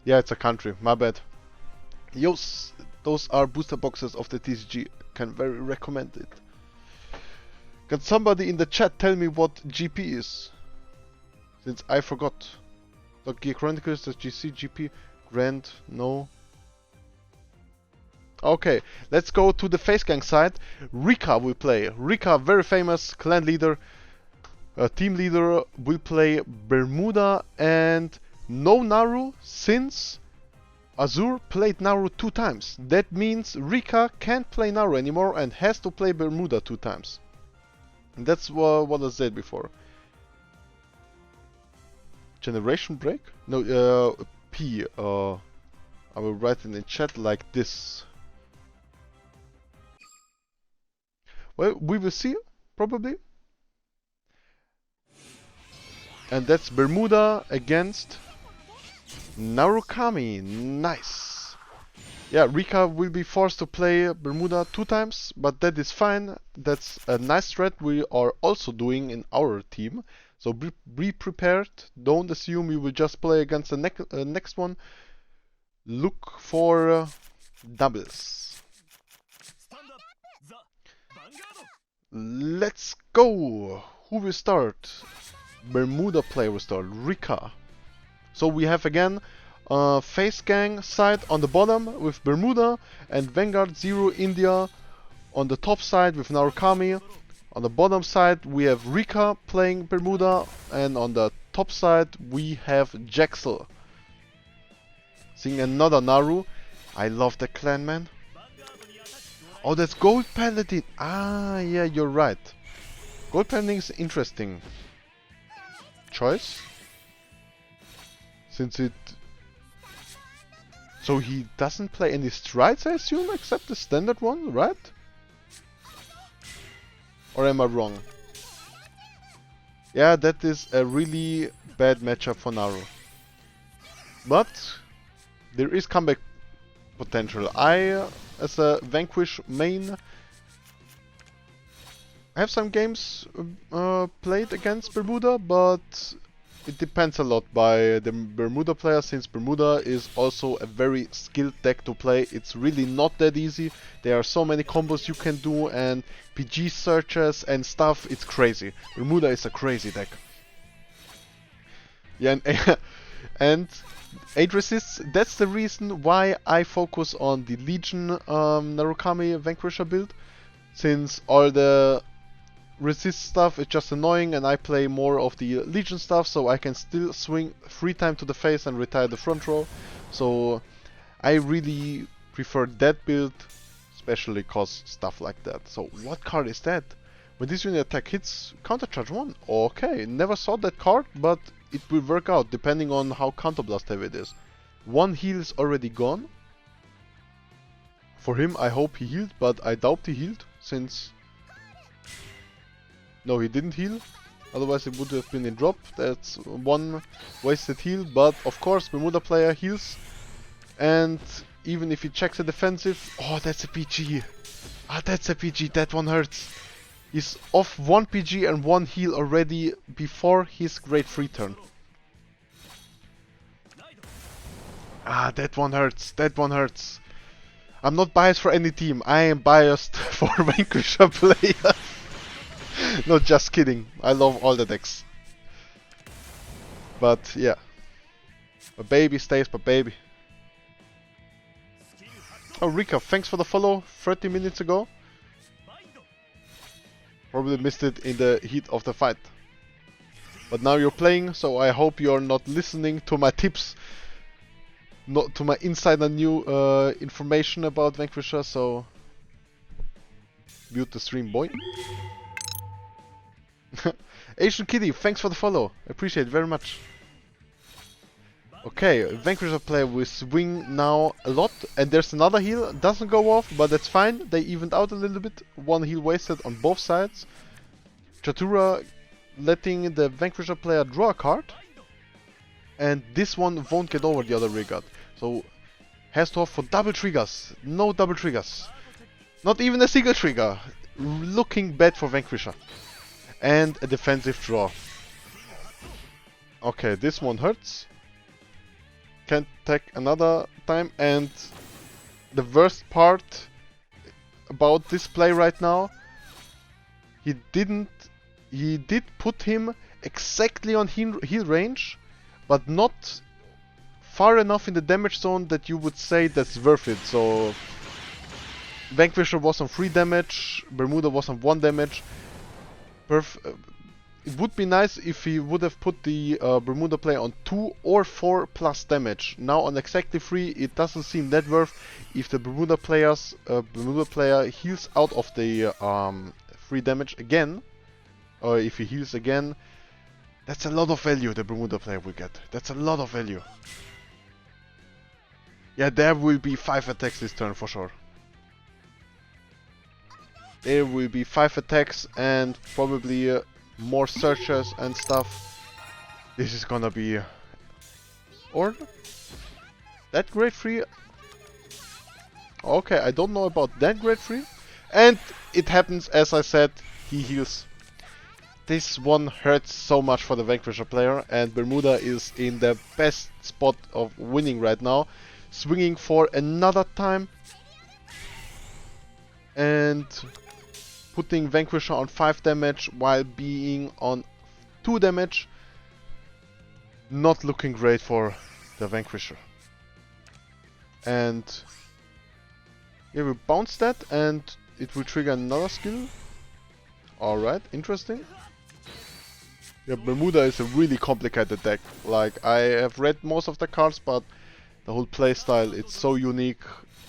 Yeah, it's a country. My bad. Yos, those are booster boxes of the TCG. Can very recommend it. Can somebody in the chat tell me what GP is? Since I forgot. Gear Chronicles, the GC, GP, Grand, no. Okay, let's go to the Facegang side. Rika will play. Rika, very famous clan leader, team leader, will play Bermuda and no Naru since Azur played Naru 2 times. That means Rika can't play Naru anymore and has to play Bermuda 2 times. And that's what I said before. Generation break? No, P. I will write it in the chat like this. Well, we will see, probably. And that's Bermuda against Narukami. Nice. Yeah, Rika will be forced to play Bermuda 2 times, but that is fine. That's a nice strat we are also doing in our team. So be prepared. Don't assume you will just play against the next one. Look for doubles. Let's go. Who will start? Bermuda player will start. Rika. So we have again Facegang side on the bottom with Bermuda and Vanguard 0 India on the top side with Narukami. On the bottom side we have Rika playing Bermuda and on the top side we have Jaxel. Seeing another Naru. I love the clan, man. Oh, that's Gold Paladin. Ah, yeah, you're right. Gold Paladin is interesting choice. Since it... So he doesn't play any strides, I assume, except the standard one, right? Or am I wrong? Yeah, that is a really bad matchup for Naru. But there is comeback potential. I, as a Vanquish main, I have some games played against Bermuda, but it depends a lot by the Bermuda player, since Bermuda is also a very skilled deck to play. It's really not that easy. There are so many combos you can do and PG searches and stuff. It's crazy. Bermuda is a crazy deck. Yeah, and 8 resists. That's the reason why I focus on the Legion Narukami Vanquisher build, since all the resist stuff is just annoying and I play more of the Legion stuff, so I can still swing 3 times to the face and retire the front row. So I really prefer that build, especially cause stuff like that. So what card is that? When this unit attack hits, countercharge 1. Okay, never saw that card, but it will work out depending on how counterblast heavy it is. 1 heal is already gone. For him, I hope he healed, but I doubt he healed, since... No, he didn't heal. Otherwise it would have been in drop. That's 1 wasted heal, but of course Bermuda player heals. And even if he checks a defensive... Oh, that's a PG. Ah, that's a PG. That one hurts. He's off 1 PG and 1 heal already before his grade 3 turn. Ah, that one hurts. That one hurts. I'm not biased for any team. I am biased for Vanquisher players. No, just kidding. I love all the decks. But yeah. A baby stays but baby. Oh, Rika, thanks for the follow 30 minutes ago. Probably missed it in the heat of the fight. But now you're playing, so I hope you're not listening to my tips. Not to my insider new information about Vanquisher, so... Mute the stream, boy. Asian Kitty, thanks for the follow. I appreciate it very much. Okay, Vanquisher player will swing now a lot. And there's another heal. Doesn't go off, but that's fine. They evened out a little bit. 1 heal wasted on both sides. Chatura letting the Vanquisher player draw a card. And this one won't get over the other regard. So has to opt for double triggers. No double triggers. Not even a single trigger. Looking bad for Vanquisher. And a defensive draw. Okay, this one hurts. Can't attack another time, and the worst part about this play right now. He did put him exactly on heal range, but not far enough in the damage zone that you would say that's worth it. So Vanquisher was on 3 damage, Bermuda was on 1 damage. It would be nice if he would have put the Bermuda player on 2 or 4 plus damage. Now on exactly 3, it doesn't seem that worth. If the Bermuda player heals out of the 3 damage again, or if he heals again, that's a lot of value the Bermuda player will get. That's a lot of value. Yeah, there will be 5 attacks this turn for sure. There will be 5 attacks and probably more searches and stuff. This is gonna be... Or... That grade 3... Okay, I don't know about that grade 3. And it happens, as I said, he heals. This one hurts so much for the Vanquisher player, and Bermuda is in the best spot of winning right now. Swinging for another time. And putting Vanquisher on 5 damage while being on 2 damage. Not looking great for the Vanquisher. And yeah, we bounce that and it will trigger another skill. Alright, interesting. Yeah, Bermuda is a really complicated deck. Like, I have read most of the cards, but the whole playstyle, it's so unique.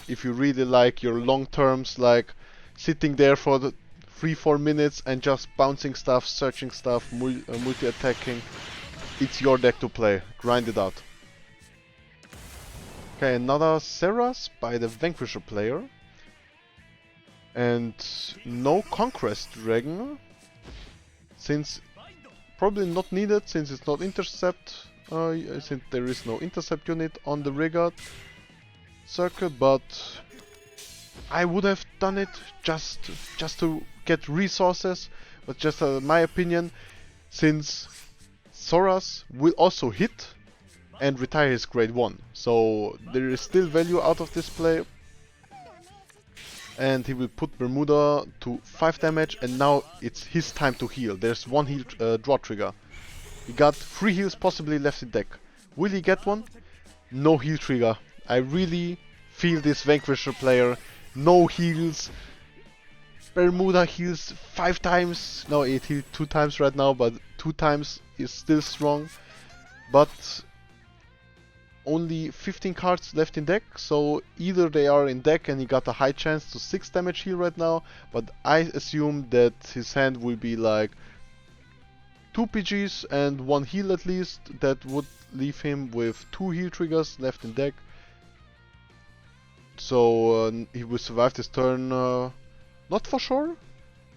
If you really like your long terms, like sitting there for the 3-4 minutes and just bouncing stuff, searching stuff, multi-attacking, it's your deck to play. Grind it out. Okay, another Serras by the Vanquisher player. And no Conquest Dragon. Since probably not needed, since it's not intercept. Since there is no intercept unit on the Rigard circle, but I would have done it just to get resources, but just my opinion, since Soras will also hit and retire his grade 1, so there is still value out of this play. And he will put Bermuda to 5 damage, and now it's his time to heal. There's 1 heal draw trigger. He got 3 heals possibly left in deck. Will he get one? No heal trigger. I really feel this Vanquisher player. No heals. Bermuda heals 5 times. No, it healed 2 times right now, but 2 times is still strong. But only 15 cards left in deck, so either they are in deck and he got a high chance to 6 damage heal right now, but I assume that his hand will be like 2 PGs and 1 heal at least. That would leave him with 2 heal triggers left in deck. So he will survive this turn, not for sure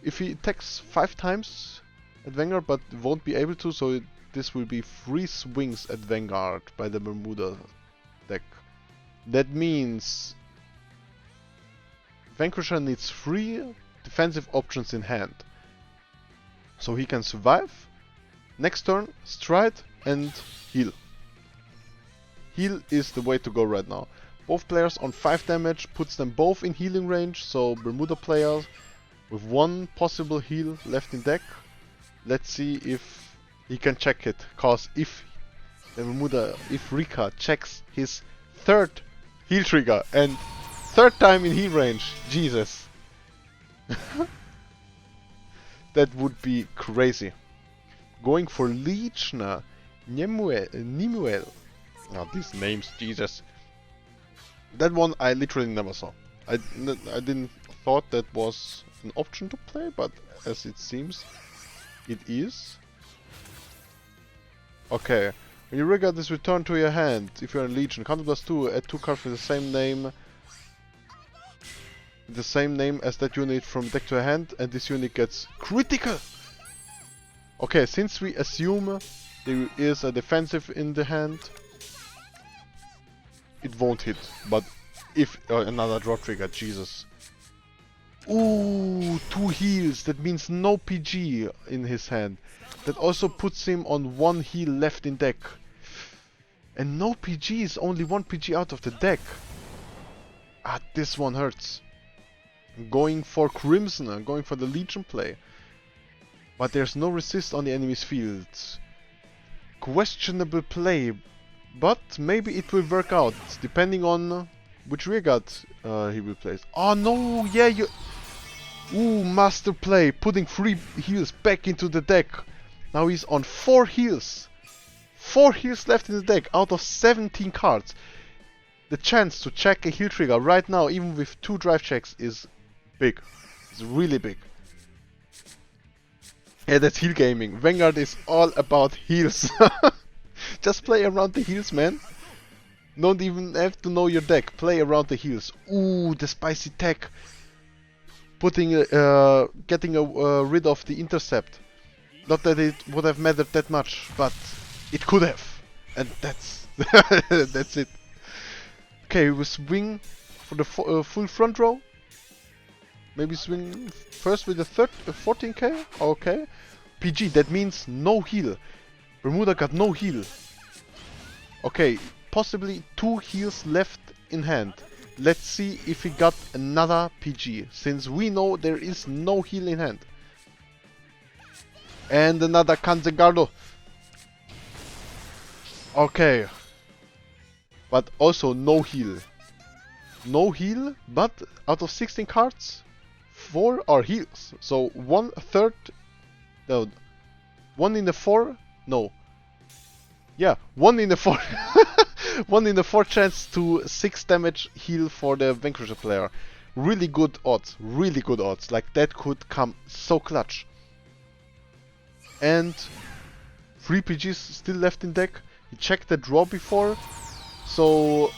if he attacks 5 times at Vanguard, but won't be able to, so this will be 3 swings at Vanguard by the Bermuda deck. That means Vanquisher needs 3 defensive options in hand. So he can survive, next turn, stride and heal. Heal is the way to go right now. Both players on 5 damage puts them both in healing range, so Bermuda player with 1 possible heal left in deck. Let's see if he can check it, cause if Rika checks his 3rd heal trigger and 3rd time in heal range, Jesus. That would be crazy. Going for Lichna, Nimuel. Oh, these names, Jesus. That one I literally never saw. I didn't thought that was an option to play, but as it seems, it is. Okay, when you regard this, return to your hand. If you're in Legion, counter +2, add 2 cards with the same name as that unit from deck to hand, and this unit gets critical. Okay, since we assume there is a defensive in the hand, it won't hit. But if another draw trigger, Jesus. Ooh, 2 heals. That means no PG in his hand. That also puts him on 1 heal left in deck. And no PG is only 1 PG out of the deck. Ah, this one hurts. Going for Crimson, going for the Legion play. But there's no resist on the enemy's field. Questionable play, but maybe it will work out, depending on which rearguard he will place. Oh no, yeah, you... Ooh, master play, putting 3 heals back into the deck. Now he's on 4 heals. 4 heals left in the deck out of 17 cards. The chance to check a heal trigger right now, even with 2 drive checks, is big. It's really big. Yeah, that's heal gaming. Vanguard is all about heals. Just play around the heals, man. Don't even have to know your deck. Play around the heals. Ooh, the spicy tech. Putting, getting rid of the intercept. Not that it would have mattered that much, but it could have. And that's that's it. Okay, we swing for the full front row. Maybe swing first with the 14k. Okay. PG, that means no heal. Bermuda got no heal. Okay, possibly 2 heals left in hand. Let's see if he got another PG, since we know there is no heal in hand. And another Kanzengardo. Okay. But also no heal. No heal, but out of 16 cards, 4 are heals. So 1/3, no, 1 in the 4, no. Yeah, 1 in the 4. 1 in the 4 chance to 6 damage heal for the Vanquisher player. Really good odds, really good odds. Like that could come so clutch. And 3 PGs still left in deck. He checked the draw before, so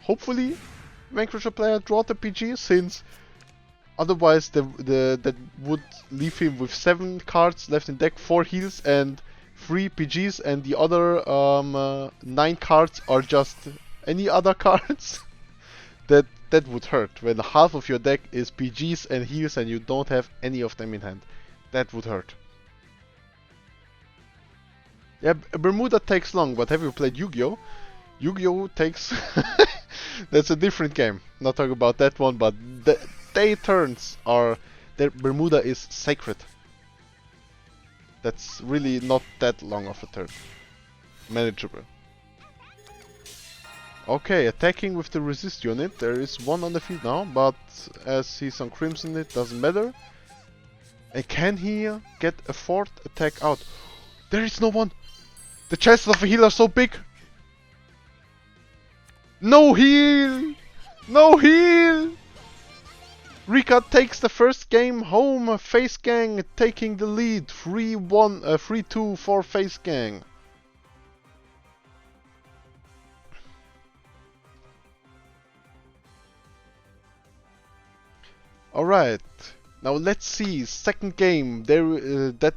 hopefully Vanquisher player draw the PG, since otherwise that would leave him with 7 cards left in deck, 4 heals and 3 PGs, and the other 9 cards are just any other cards. that would hurt when half of your deck is PGs and heals and you don't have any of them in hand. That would hurt. Yeah, Bermuda takes long, but have you played Yu-Gi-Oh? Yu-Gi-Oh takes... That's a different game. Not talking about that one, but their turns are... Bermuda is sacred. That's really not that long of a turn. Manageable. Okay, attacking with the resist unit. There is 1 on the field now, but as he's on Crimson, it doesn't matter. And can he get a 4th attack out? There is no one! The chances of a heal are so big! No heal! No heal! Rika takes the first game home. Facegang taking the lead. 3-2 for Facegang. Alright. Now let's see. Second game. There that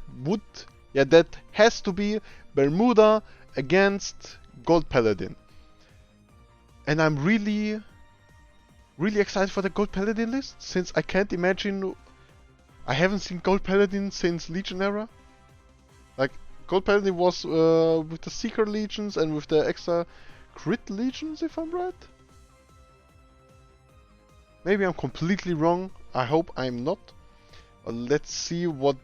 has to be Bermuda against Gold Paladin. And I'm really excited for the Gold Paladin list, since I can't imagine... I haven't seen Gold Paladin since Legion era. Like, Gold Paladin was with the Seeker Legions and with the extra Crit Legions, if I'm right. Maybe I'm completely wrong. I hope I'm not. Let's see what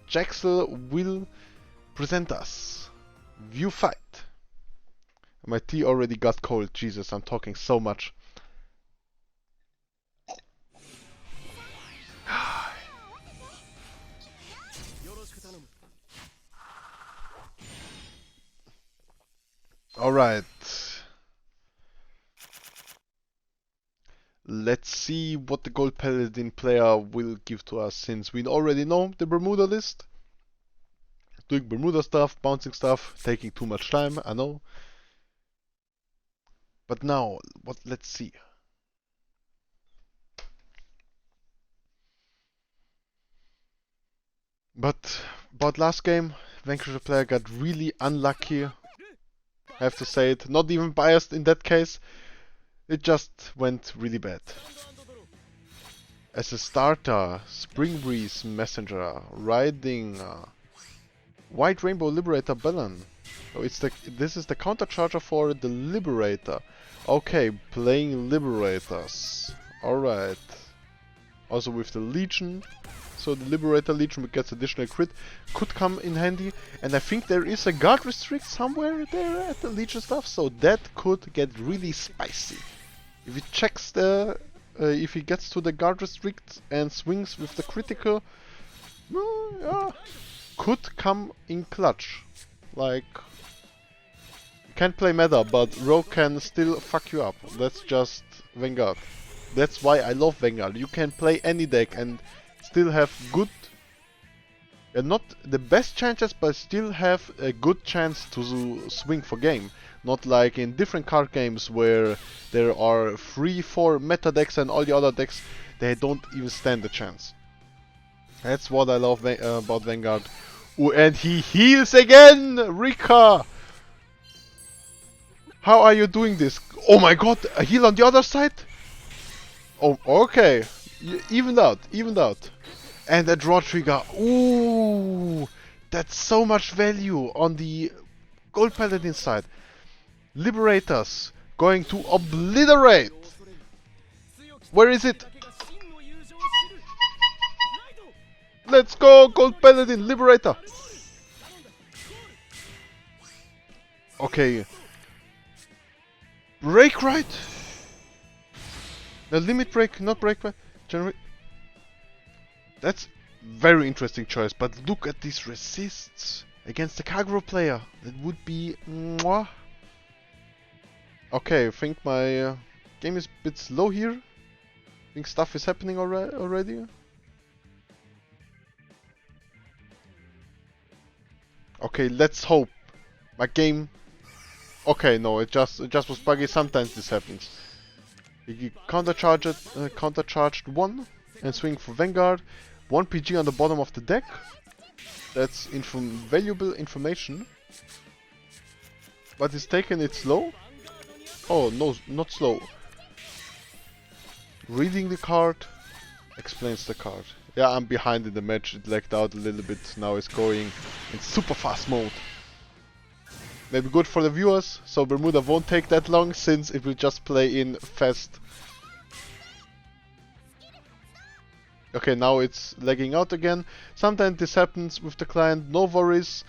Jaxel will present us. View fight. My tea already got cold. Jesus, I'm talking so much. Alright. Let's see what the Gold Paladin player will give to us, since we already know the Bermuda list. Doing Bermuda stuff, bouncing stuff, taking too much time, I know. But now, let's see. But about last game, Vanquisher player got really unlucky. I have to say it. Not even biased in that case. It just went really bad. As a starter, Spring Breeze Messenger, riding White Rainbow Liberator Bellon. Oh, this is the counter charger for the Liberator. Okay, playing Liberators. Alright. Also with the Legion. So the Liberator Legion gets additional crit. Could come in handy. And I think there is a guard restrict somewhere there at the Legion stuff. So that could get really spicy. If he checks the... if he gets to the guard restrict and swings with the critical... could come in clutch. Like... You can't play meta, but Rogue can still fuck you up. That's just Vanguard. That's why I love Vanguard. You can play any deck and still have good... not the best chances, but still have a good chance to swing for game. Not like in different card games where there are 3-4 meta decks and all the other decks, they don't even stand a chance. That's what I love about Vanguard. Ooh, and he heals again! Rika! How are you doing this? Oh my god, a heal on the other side? Oh, okay. Evened out, evened out. And a draw trigger. Ooh, that's so much value on the Gold Paladin side. Liberators going to obliterate. Where is it? Let's go, Gold Paladin, Liberator. Okay. Break right. No, limit break, not break right. Generate. That's very interesting choice, but look at these resists against the Kagro player. That would be mwah. Okay, I think my game is a bit slow here. I think stuff is happening already. Okay, let's hope. My game... Okay, no, it just was buggy. Sometimes this happens. You countercharged 1 and swing for Vanguard. 1 PG on the bottom of the deck. That's valuable information. But he's taking it slow. Oh, no, not slow. Reading the card explains the card. Yeah, I'm behind in the match. It lagged out a little bit. Now it's going in super fast mode. Maybe good for the viewers, so Bermuda won't take that long since it will just play in fast. Okay, now it's lagging out again. Sometimes this happens with the client, no worries.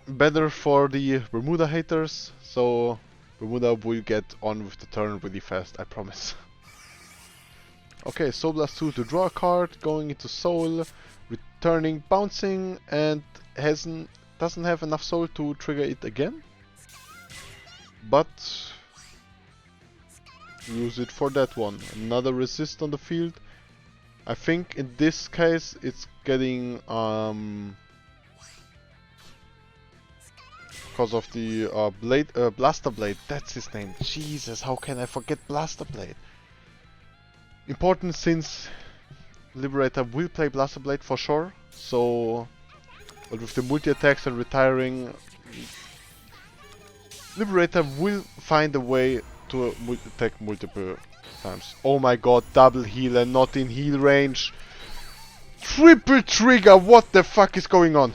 Better for the Bermuda haters, so Bermuda will get on with the turn really fast, I promise. Okay, Soul Blast 2 to draw a card, going into Soul, returning, bouncing, and doesn't have enough soul to trigger it again. But use it for that one. Another resist on the field. I think in this case it's getting because of the Blaster Blade. That's his name. Jesus, how can I forget Blaster Blade? Important since Liberator will play Blaster Blade for sure. So, but with the multi-attacks and retiring, Liberator will find a way to attack multiple times. Oh my god, double heal and not in heal range. Triple trigger, what the fuck is going on?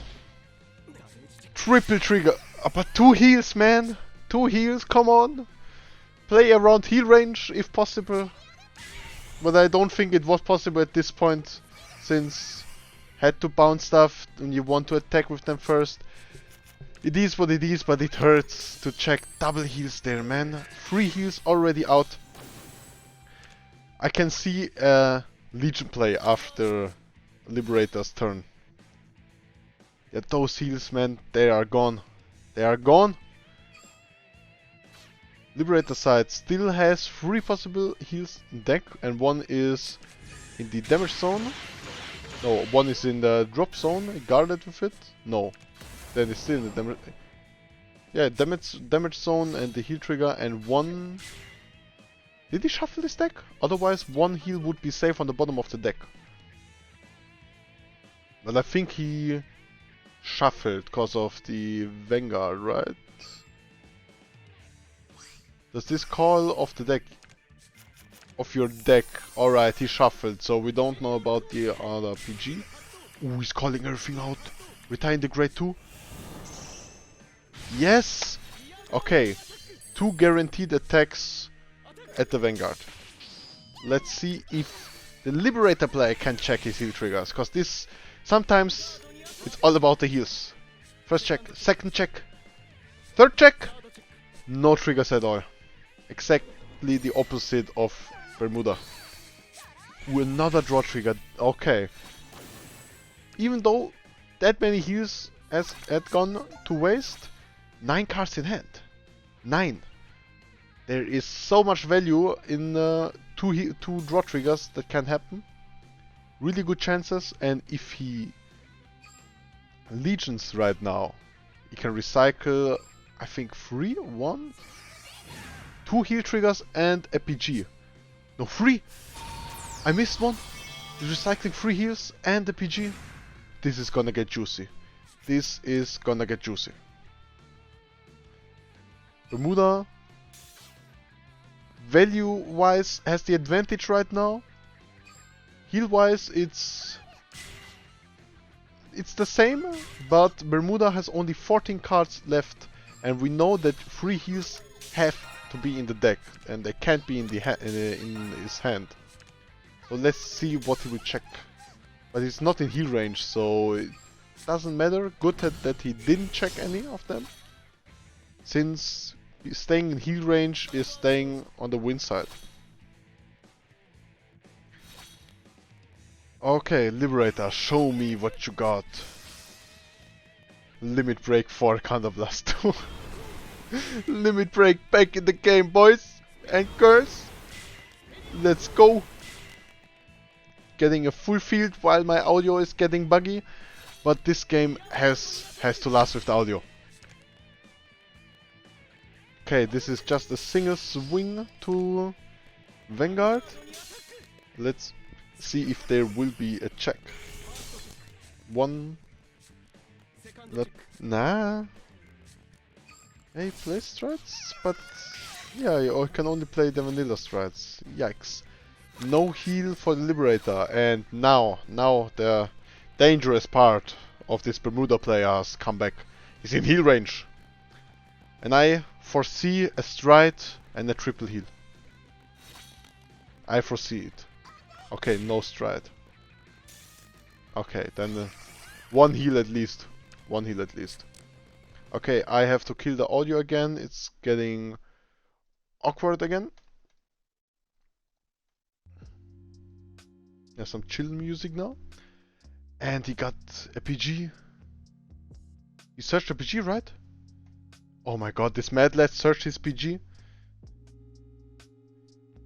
Triple trigger, but 2 heals, man. 2 heals, come on. Play around heal range if possible. But I don't think it was possible at this point, since had to bounce stuff and you want to attack with them first. It is what it is, but it hurts to check double heals there, man. 3 heals already out. I can see a Legion play after Liberator's turn. Yeah, those heals, man, they are gone. They are gone. Liberator side still has 3 possible heals in deck, and 1 is in the damage zone. No, 1 is in the drop zone, guarded with it. No, then it's still in the damage. Yeah, damage zone and the heal trigger, and 1. Did he shuffle this deck? Otherwise, 1 heal would be safe on the bottom of the deck. But I think he shuffled because of the Vanguard, right? Does this call of the deck, of your deck? Alright, he shuffled, so we don't know about the other PG. Ooh, he's calling everything out. Retiring the grade 2. Yes! Okay, 2 guaranteed attacks at the Vanguard. Let's see if the Liberator player can check his heal triggers, because this sometimes it's all about the heals. First check, second check, third check, no triggers at all. Exactly the opposite of Bermuda. Ooh, another draw trigger. Okay. Even though that many heals had gone to waste, 9 cards in hand. 9. There is so much value in two draw triggers that can happen. Really good chances, and if he Legions right now, he can recycle, I think 3, 1, 2 heal triggers and a PG. No, 3! I missed one. He's recycling 3 heals and a PG. This is gonna get juicy. This is gonna get juicy. Bermuda, value-wise, has the advantage right now. Heal-wise, it's the same, but Bermuda has only 14 cards left, and we know that 3 heals have to be in the deck, and they can't be in his hand. So let's see what he will check. But it's not in heal range, so it doesn't matter. Good that he didn't check any of them, since staying in heal range is staying on the win side. Okay, Liberator, show me what you got. Limit Break for Counterblast 2. Limit Break back in the game, boys and girls. Let's go. Getting a full field while my audio is getting buggy, but this game has to last with the audio. Okay, this is just a single swing to Vanguard. Let's see if there will be a check. One. Nah. Hey, play strats, but yeah, you can only play the vanilla strats. Yikes. No heal for the Liberator, and now the dangerous part of this Bermuda player's comeback is in heal range. And I foresee a stride and a triple heal. I foresee it. Okay, no stride. Okay, then one heal at least. One heal at least. Okay, I have to kill the audio again. It's getting awkward again. There's some chill music now. And he got a PG. He searched a PG, right? Oh my god, this mad lad searched his PG.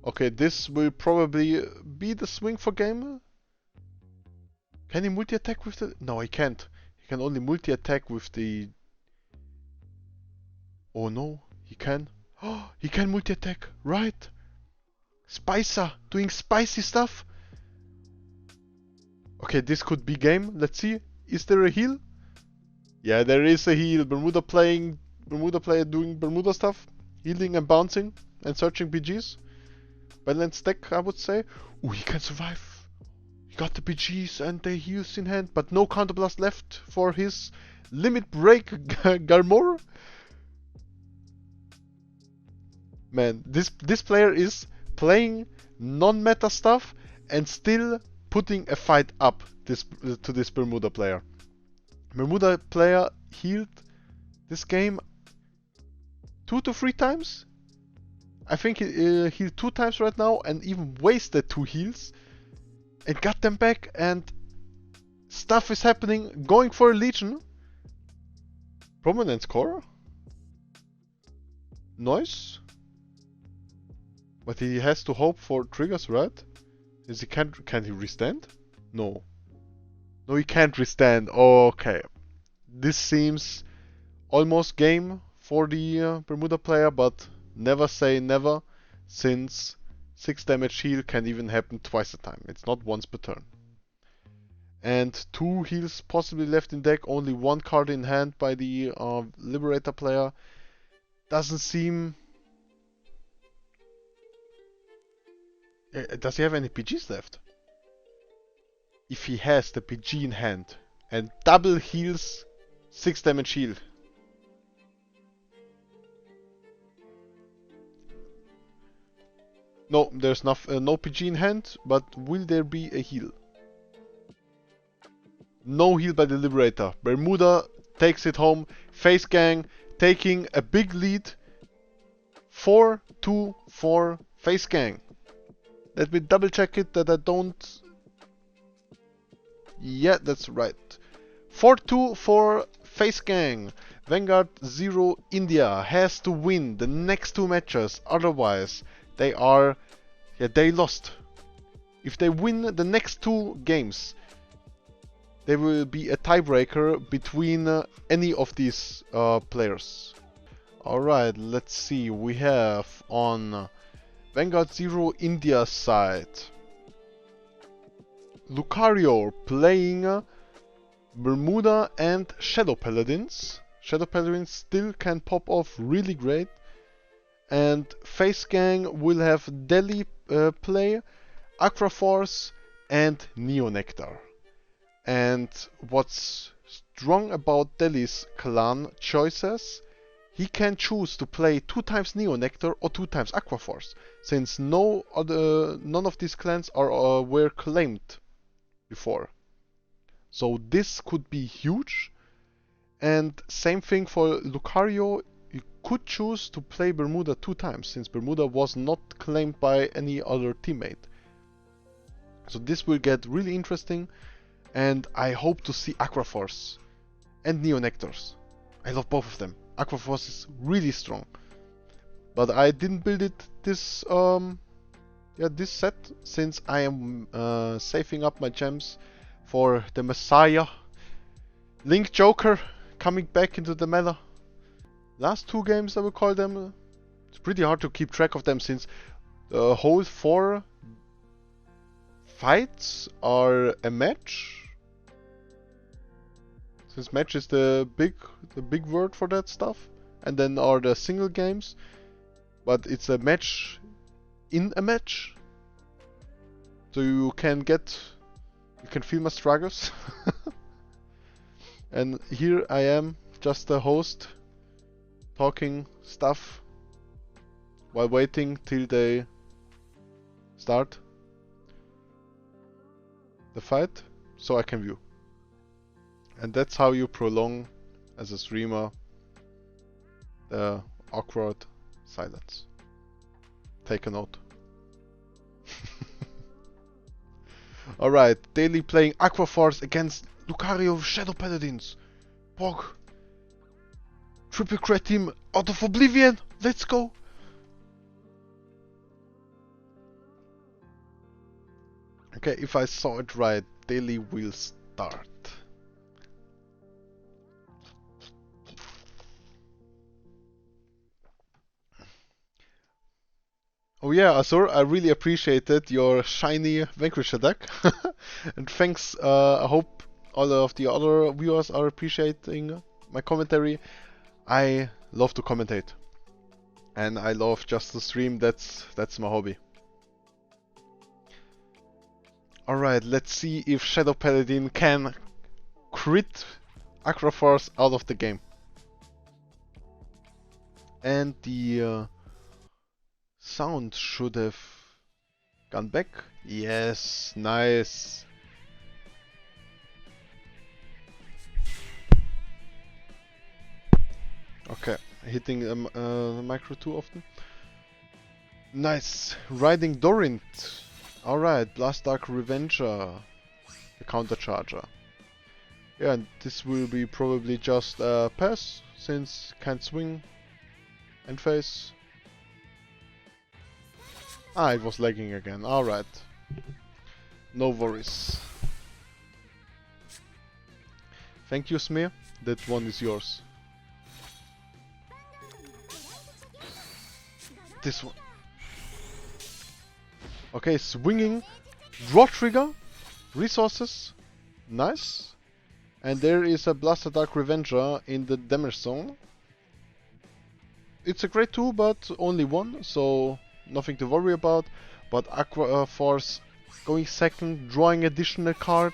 Okay, this will probably be the swing for game. Can he multi-attack with the... No, he can't. He can only multi-attack with the... Oh no, he can. Oh, he can multi-attack, right? Spicer, doing spicy stuff. Okay, this could be game. Let's see. Is there a heal? Yeah, there is a heal. Bermuda player doing Bermuda stuff. Healing and bouncing and searching PGs. Balanced deck, I would say. Ooh, he can survive. He got the PGs and the heals in hand, but no counterblast left for his limit break Garmor. Man, this player is playing non-meta stuff and still putting a fight up to this Bermuda player. Bermuda player healed this game 2 to 3 times. I think he healed 2 times right now and even wasted 2 heals and got them back, and stuff is happening. Going for a Legion. Prominent score. Nice. But he has to hope for triggers, right? Is he can he restand? No. No, he can't restand. Okay. This seems almost game for the Bermuda player, but never say never, since 6 damage heal can even happen twice a time. It's not once per turn. And 2 heals possibly left in deck, only 1 card in hand by the Liberator player. Doesn't seem... Does he have any PGs left? If he has the PG in hand and double heals 6 damage heal. No, there's no PG in hand, but will there be a heal? No heal by the Liberator. Bermuda takes it home. Facegang taking a big lead. 4-2 for Facegang. Let me double check it that I don't... Yeah, that's right. 4-2 for Facegang. Vanguard 0 India has to win the next 2 matches, otherwise they are... Yeah, they lost. If they win the next 2 games, there will be a tiebreaker between any of these players. Alright, let's see. We have on Vanguard 0 India side Lucario playing Bermuda and Shadow Paladins. Shadow Paladins still can pop off really great. And Facegang will have Delhi play Aqua Force and Neo Nectar. And what's strong about Delhi's clan choices, he can choose to play 2 times Neo Nectar or 2 times Aqua Force, since none of these clans were claimed before. So this could be huge. And same thing for Lucario, you could choose to play Bermuda 2 times, since Bermuda was not claimed by any other teammate. So this will get really interesting. And I hope to see Aqua Force and Neo Nectars. I love both of them. Aqua Force is really strong. But I didn't build it this this set, since I am saving up my gems for the Messiah. Link Joker coming back into the meta. Last 2 games I will call them. It's pretty hard to keep track of them, since the whole 4 fights are a match. Since match is the big word for that stuff, and then are the single games, but it's a match in a match, so you can feel my struggles. And here I am, just a host, talking stuff while waiting till they start the fight, so I can view. And that's how you prolong, as a streamer, the awkward silence. Take a note. Alright, Daily playing Aqua Force against Lucario Shadow Paladins. Pog. Triple Crit team out of Oblivion. Let's go. Okay, if I saw it right, Daily will start. Oh yeah, Azur, I really appreciated your shiny Vanquish attack. And thanks, I hope all of the other viewers are appreciating my commentary. I love to commentate. And I love just to stream, that's my hobby. Alright, let's see if Shadow Paladin can crit Aqua Force out of the game. And the sound should have gone back. Yes, nice. Okay, hitting the micro too often. Nice. Riding Dorint. Alright, Blast Dark Revenger. The countercharger. Yeah, and this will be probably just a pass, since can't swing and face. Ah, it was lagging again. Alright. No worries. Thank you, Smear. That one is yours. This one. Okay, swinging. Draw trigger. Resources. Nice. And there is a Blaster Dark Revenger in the damage zone. It's a great tool, but only one, so nothing to worry about. But Aqua Force going second, drawing additional card,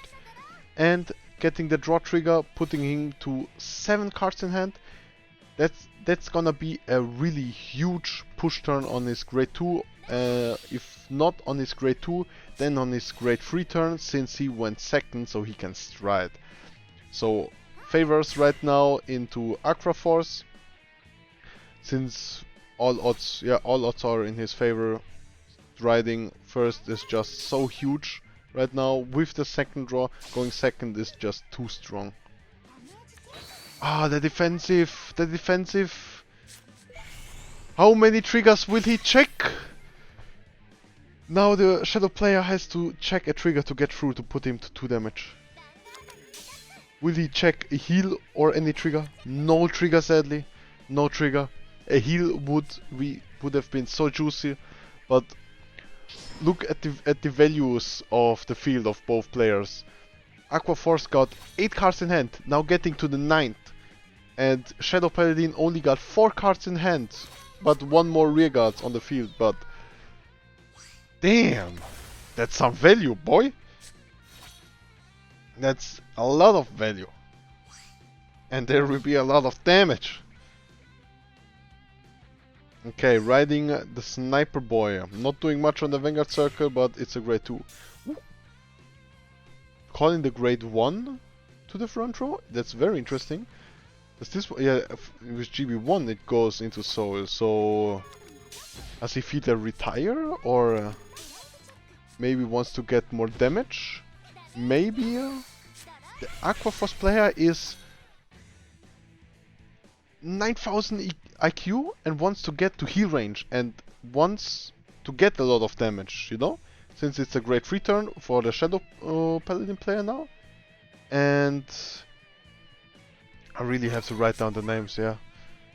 and getting the draw trigger, putting him to 7 cards in hand. That's gonna be a really huge push turn on his grade 2. If not on his grade 2, then on his grade 3 turn, since he went second, so he can stride. So favors right now into Aqua Force, since all odds are in his favor. Striding first is just so huge right now. With the second draw, going second is just too strong. Ah, the defensive. How many triggers will he check? Now the shadow player has to check a trigger to get through to put him to 2 damage. Will he check a heal or any trigger? No trigger, sadly. No trigger. A heal would have been so juicy, but look at the values of the field of both players. Aqua Force got 8 cards in hand, now getting to the 9th. And Shadow Paladin only got 4 cards in hand, but 1 more rear guard on the field. But damn, that's some value, boy. That's a lot of value. And there will be a lot of damage. Okay, riding the Sniper Boy. Not doing much on the Vanguard Circle, but it's a grade 2. Ooh. Calling the grade 1 to the front row? That's very interesting. Does this, yeah, with GB1 it goes into Soul, so does he feel a retire, or maybe wants to get more damage? Maybe the Aquaforce player is 9000 IQ and wants to get to heal range and wants to get a lot of damage, you know? Since it's a great free turn for the Shadow Paladin player now. And I really have to write down the names, yeah.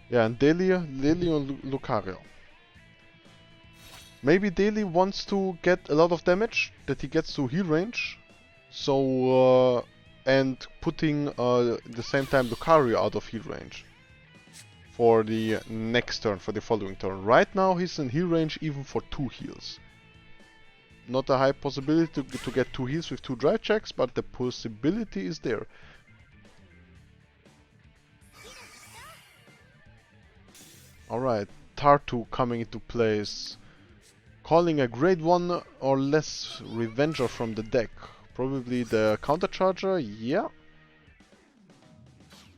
Yeah, and Delia and Lucario. Maybe Deli wants to get a lot of damage that he gets to heal range. So, and putting the same time Lucario out of heal range. For the next turn, for the following turn. Right now he's in heal range even for 2 heals. Not a high possibility to get 2 heals with 2 drive checks, but the possibility is there. Alright, Tartu coming into place. Calling a grade 1 or less Revenger from the deck. Probably the Countercharger, yeah.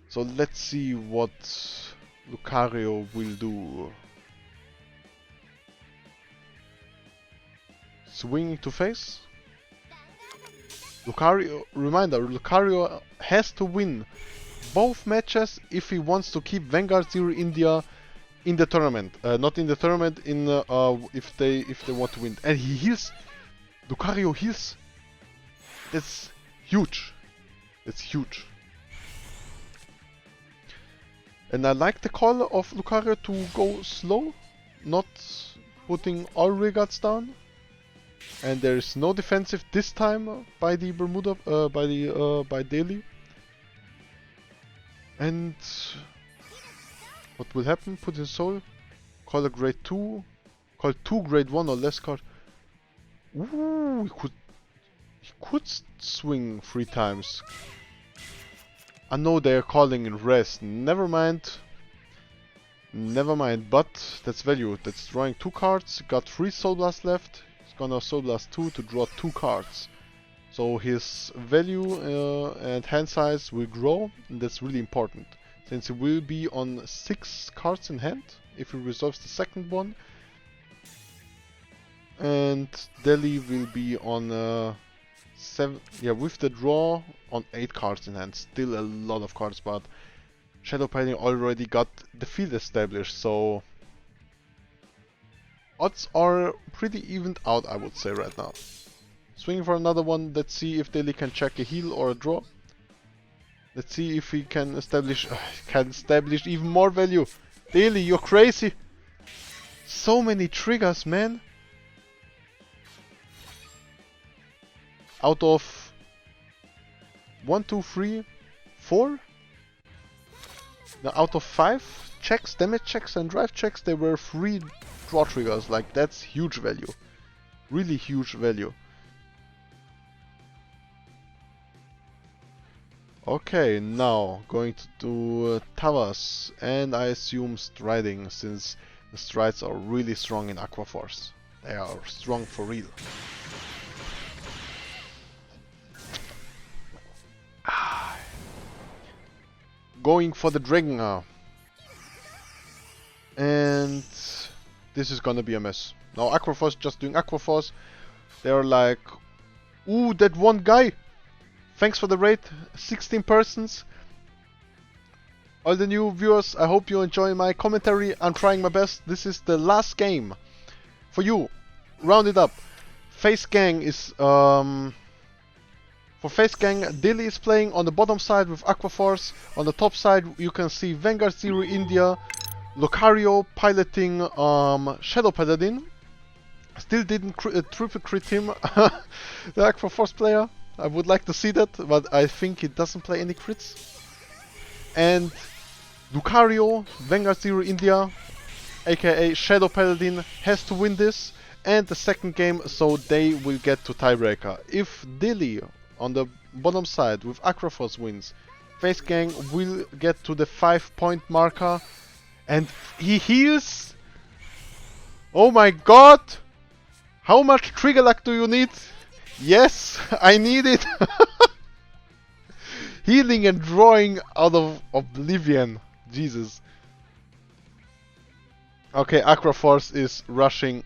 So let's see what Lucario will do. Swinging to face. Lucario, reminder, Lucario has to win both matches if he wants to keep Vanguard Zero India in the tournament. Not in the tournament, in if they want to win. And he heals. Lucario heals. That's huge. That's huge. And I like the call of Lucario to go slow, not putting all regards down. And there is no defensive this time by the Bermuda, by Daly. And what will happen? Put in soul, call a grade 2, call 2 grade 1 or less card. Ooh, he could swing 3 times. I know they are calling in rest. Never mind. Never mind. But that's value. That's drawing 2 cards. Got 3 Soul Blast left. He's gonna Soul Blast 2 to draw 2 cards. So his value and hand size will grow. And that's really important, since he will be on 6 cards in hand if he resolves the second one. And Delhi will be on 7, yeah, with the draw on 8 cards in hand. Still a lot of cards, but Shadow Paladin already got the field established, so odds are pretty evened out, I would say, right now. Swinging for another one. Let's see if Daly can check a heal or a draw. Let's see if he can establish even more value. Daly, you're crazy. So many triggers, man. Out of 1, 2, 3, 4. Now out of 5 checks, damage checks and drive checks, there were 3 draw triggers. Like, that's huge value. Really huge value. Okay, now going to do Towers, and I assume Striding, since The strides are really strong in Aqua Force. They are strong for real. Going for the Dragon now. And this is gonna be a mess. Now Aqua Force just doing Aqua Force. They're like, ooh, that one guy. Thanks for the raid, 16 persons. All the new viewers, I hope you enjoy my commentary. I'm trying my best. This is the last game for you. Round it up. Facegang is for Facegang, Dilly is playing on the bottom side with Aqua Force. On the top side you can see Vanguard Zero India, Lucario piloting Shadow Paladin. Still didn't triple crit him, the Aqua Force player. I would like to see that, but I think he doesn't play any crits. And Lucario, Vanguard Zero India, aka Shadow Paladin, has to win this and the second game, so they will get to tiebreaker. If Dilly on the bottom side with Aqua Force wins, Facegang will get to the 5-point marker and he heals. Oh my god! How much trigger luck do you need? Yes, I need it! Healing and drawing out of Oblivion. Jesus. Okay, Aqua Force is rushing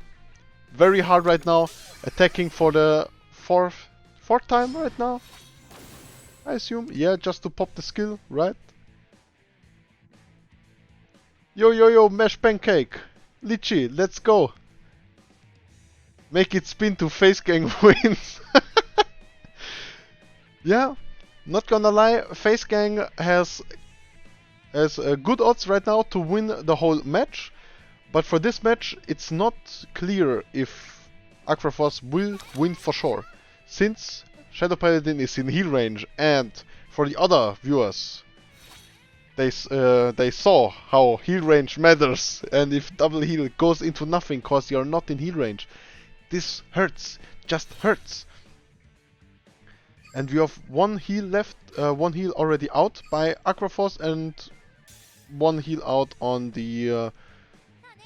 very hard right now. Attacking for the fourth time right now. I assume. Yeah, just to pop the skill, right? Yo, yo, yo, Mesh Pancake. Lychee, let's go. Make it spin to Facegang wins. Yeah, not gonna lie, Facegang has good odds right now to win the whole match. But for this match, it's not clear if Aqua Force will win for sure. Since Shadow Paladin is in heal range, and for the other viewers, they saw how heal range matters, and if double heal goes into nothing cause you're not in heal range, this hurts, just hurts. And we have one heal left, one heal already out by Aqua Force and one heal out on the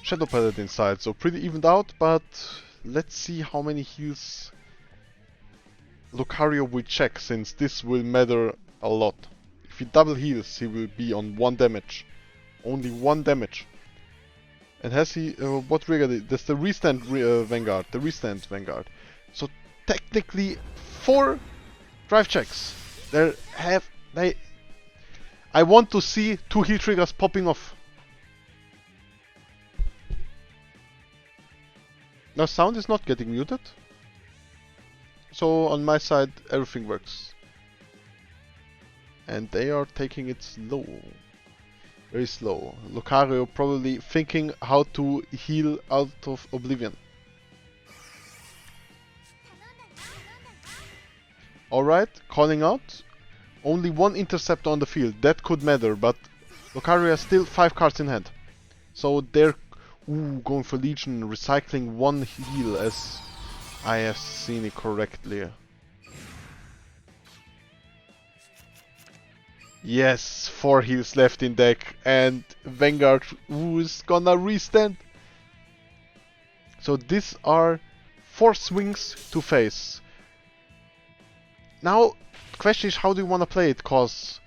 Shadow Paladin side, so pretty evened out, but let's see how many heals Lucario will check, since this will matter a lot. If he double heals, he will be on 1 damage. Only 1 damage. And has he, what trigger? That's the restand Vanguard, the restand Vanguard. So technically 4 drive checks. I want to see 2 heal triggers popping off. Now sound is not getting muted. So on my side everything works. And they are taking it slow. Very slow. Lucario probably thinking how to heal out of Oblivion. Alright, calling out. Only 1 intercept on the field. That could matter, but Lucario has still 5 cards in hand. So they're going for Legion, recycling 1 heal as I have seen it correctly. Yes, 4 heals left in deck, and Vanguard is gonna restand. So these are 4 swings to face. Now, the question is, how do you wanna play it? Cause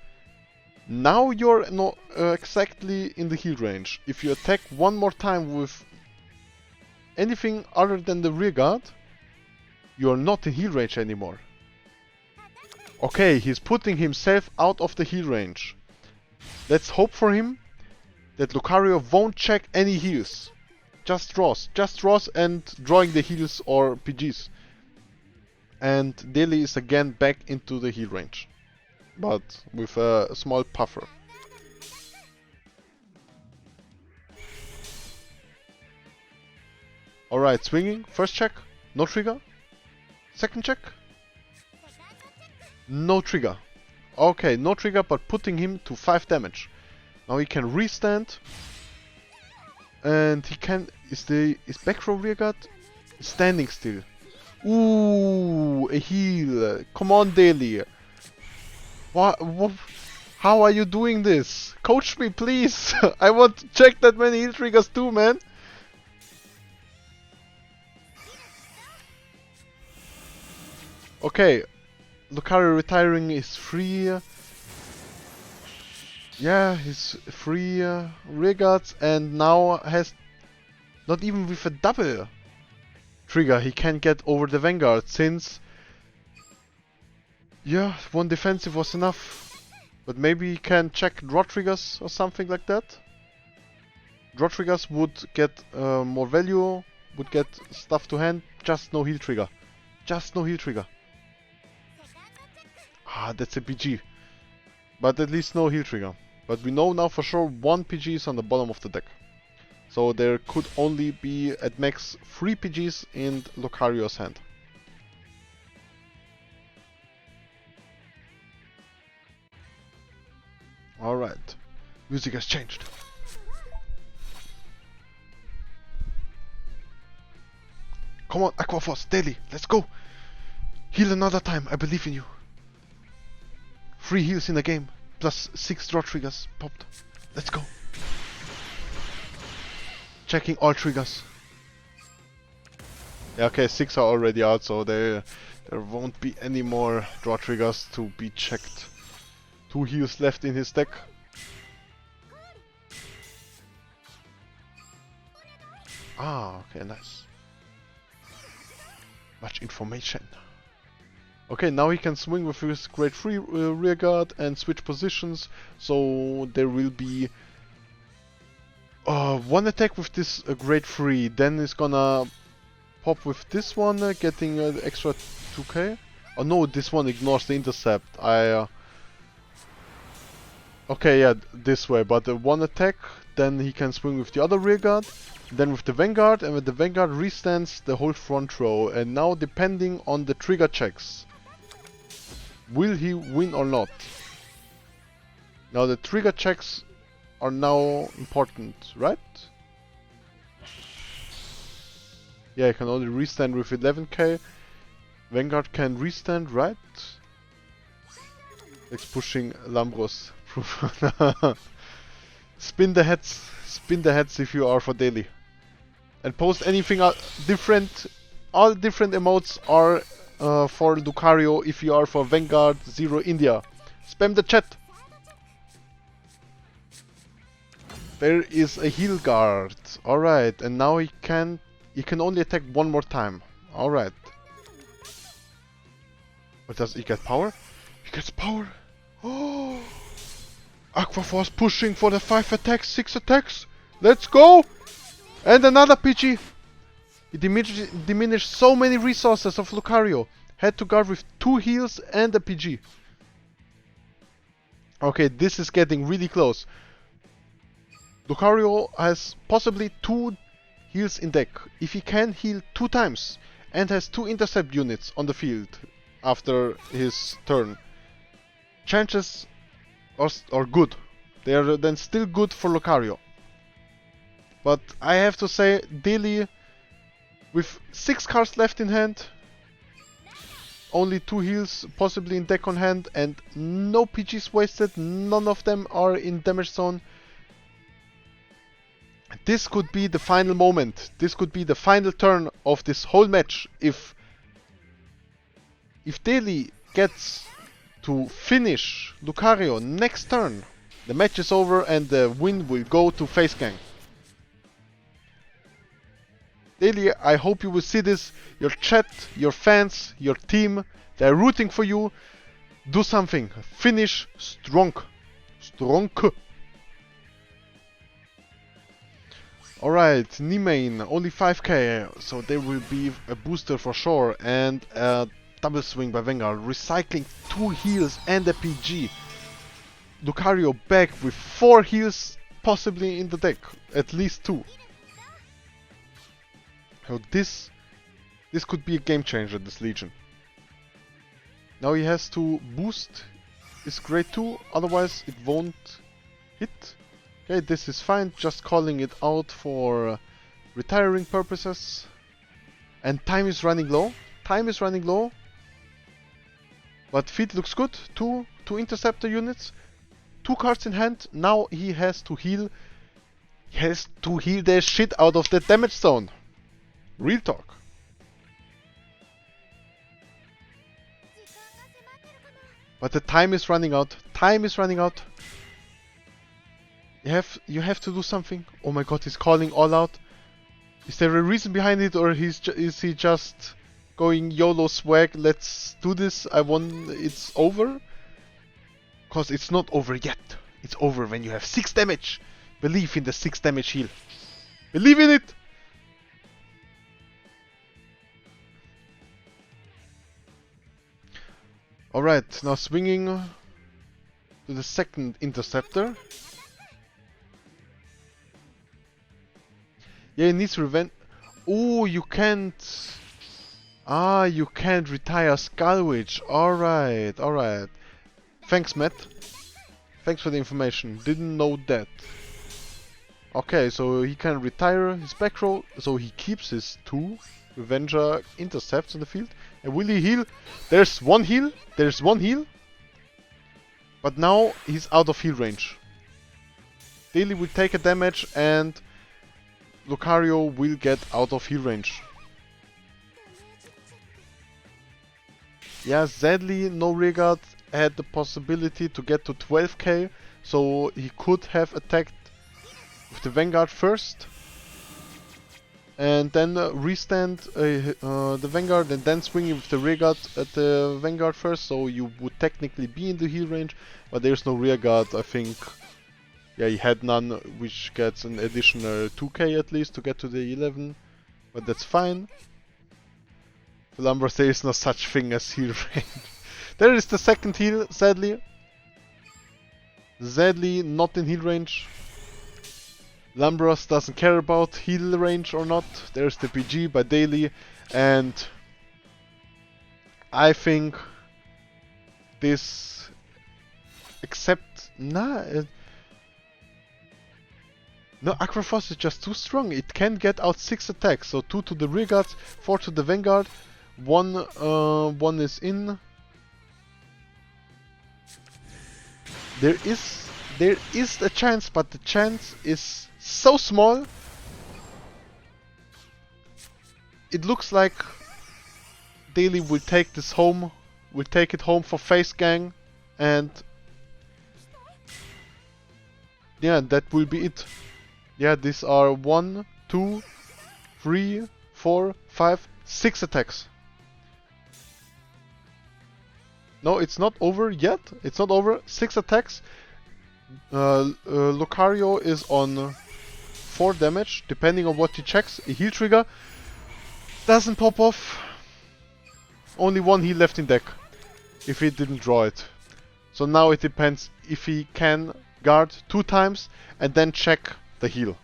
now you're not exactly in the heal range. If you attack one more time with anything other than the rear guard, you're not in heal range anymore. Okay, he's putting himself out of the heal range. Let's hope for him that Lucario won't check any heals. Just draws and drawing the heals or PGs. And Dilly is again back into the heal range, but with a small puffer. Alright, swinging, first check, no trigger. Second check, no trigger. Okay, no trigger, but putting him to 5 damage. Now he can restand. And he can, is back row rear guard standing still. Ooh, a heal. Come on, Daily. What, how are you doing this? Coach me, please. I want to check that many heal triggers too, man. Okay, Lucario retiring is free. Yeah, he's free rear guards and now has not even with a double trigger he can get over the Vanguard since yeah, one defensive was enough. But maybe he can check draw triggers or something like that. Draw triggers would get more value, would get stuff to hand, just no heal trigger. Just no heal trigger. Ah, that's a PG. But at least no heal trigger. But we know now for sure one PG is on the bottom of the deck. So there could only be at max 3 PGs in Lucario's hand. Alright. Music has changed. Come on, Aqua Force, daily, let's go! Heal another time, I believe in you. 3 heals in the game, plus 6 draw triggers popped. Let's go. Checking all triggers. Yeah, okay, 6 are already out, so there won't be any more draw triggers to be checked. 2 heals left in his deck. Ah, okay, nice. Much information. Okay, now he can swing with his grade 3 rear guard and switch positions, so there will be one attack with this grade 3, then he's gonna pop with this one, getting extra 2k. Oh no, this one ignores the intercept. Okay, yeah, this way, but one attack, then he can swing with the other rear guard, then with the Vanguard, and with the Vanguard restands the whole front row. And now, depending on the trigger checks, will he win or not? Now the trigger checks are now important, right? Yeah, he can only restand with 11k. Vanguard can restand, right? It's pushing Lambros. Spin the heads if you are for daily. And post anything different. All different emotes are for Lucario if you are for Vanguard 0 India. Spam the chat. There is a heal guard. Alright, and now he can only attack one more time. Alright. What does he get? Power? He gets power. Oh, Aqua Force pushing for the 5 attacks, 6 attacks. Let's go! And another PG. He diminished so many resources of Lucario. Had to guard with 2 heals and a PG. Okay, this is getting really close. Lucario has possibly 2 heals in deck. If he can heal 2 times and has 2 intercept units on the field after his turn, chances are good. They are then still good for Lucario. But I have to say, daily, with 6 cards left in hand, only 2 heals possibly in deck on hand, and no PGs wasted, none of them are in damage zone. This could be the final moment. This could be the final turn of this whole match. If Daily gets to finish Lucario next turn, the match is over and the win will go to Facegang. Daily, I hope you will see this. Your chat, your fans, your team, they're rooting for you. Do something. Finish strong. Strong. Alright, Nimain, only 5k, so there will be a booster for sure, and a double swing by Vanguard, recycling 2 heals and a PG. Lucario back with 4 heals possibly in the deck, at least 2. So this could be a game changer, this Legion. Now he has to boost his grade 2, otherwise it won't hit. Okay, this is fine, just calling it out for retiring purposes. And time is running low. Time is running low. But feet looks good. 2 interceptor units. 2 cards in hand. Now he has to heal. He has to heal the shit out of the damage zone. Real talk. But the time is running out. Time is running out. You have to do something. Oh my god, he's calling all out. Is there a reason behind it, or is he just going YOLO swag? Let's do this. I won. It's over. Cause it's not over yet. It's over when you have 6 damage. Believe in the 6 damage heal. Believe in it. Alright, now swinging to the second interceptor. Yeah, he needs revenge. Oh, you can't. Ah, you can't retire Skullwitch. Alright, alright. Thanks, Matt. Thanks for the information. Didn't know that. Okay, so he can retire his back row. So he keeps his 2 Revenger intercepts in the field. And will he heal? There's one heal. There's one heal. But now he's out of heal range. Daily will take a damage and Lucario will get out of heal range. Yeah, sadly, no regard had the possibility to get to 12k, so he could have attacked with the Vanguard first and then restand the Vanguard and then swing with the rearguard at the Vanguard first, so you would technically be in the heal range, but there's no rearguard. I think, yeah, he had none, which gets an additional 2k at least to get to the 11, but that's fine. Philumbra, there is no such thing as heal range. There is the second heal, sadly. Sadly, not in heal range. Lambros doesn't care about heal range or not. There's the PG by Daily, and I think this, except no, Aquaforce is just too strong. It can get out 6 attacks, so 2 to the rear guards, 4 to the Vanguard, one is in. There is a chance, but the chance is so small. It looks like Daily will take this home, will take it home for Facegang, and yeah, that will be it. Yeah, these are 1, 2, 3, 4, 5, 6 attacks. No, it's not over yet. It's not over. 6 attacks. Lucario is on 4 damage, depending on what he checks. A heal trigger doesn't pop off. Only 1 heal left in deck, if he didn't draw it. So now it depends if he can guard 2 times and then check the heal.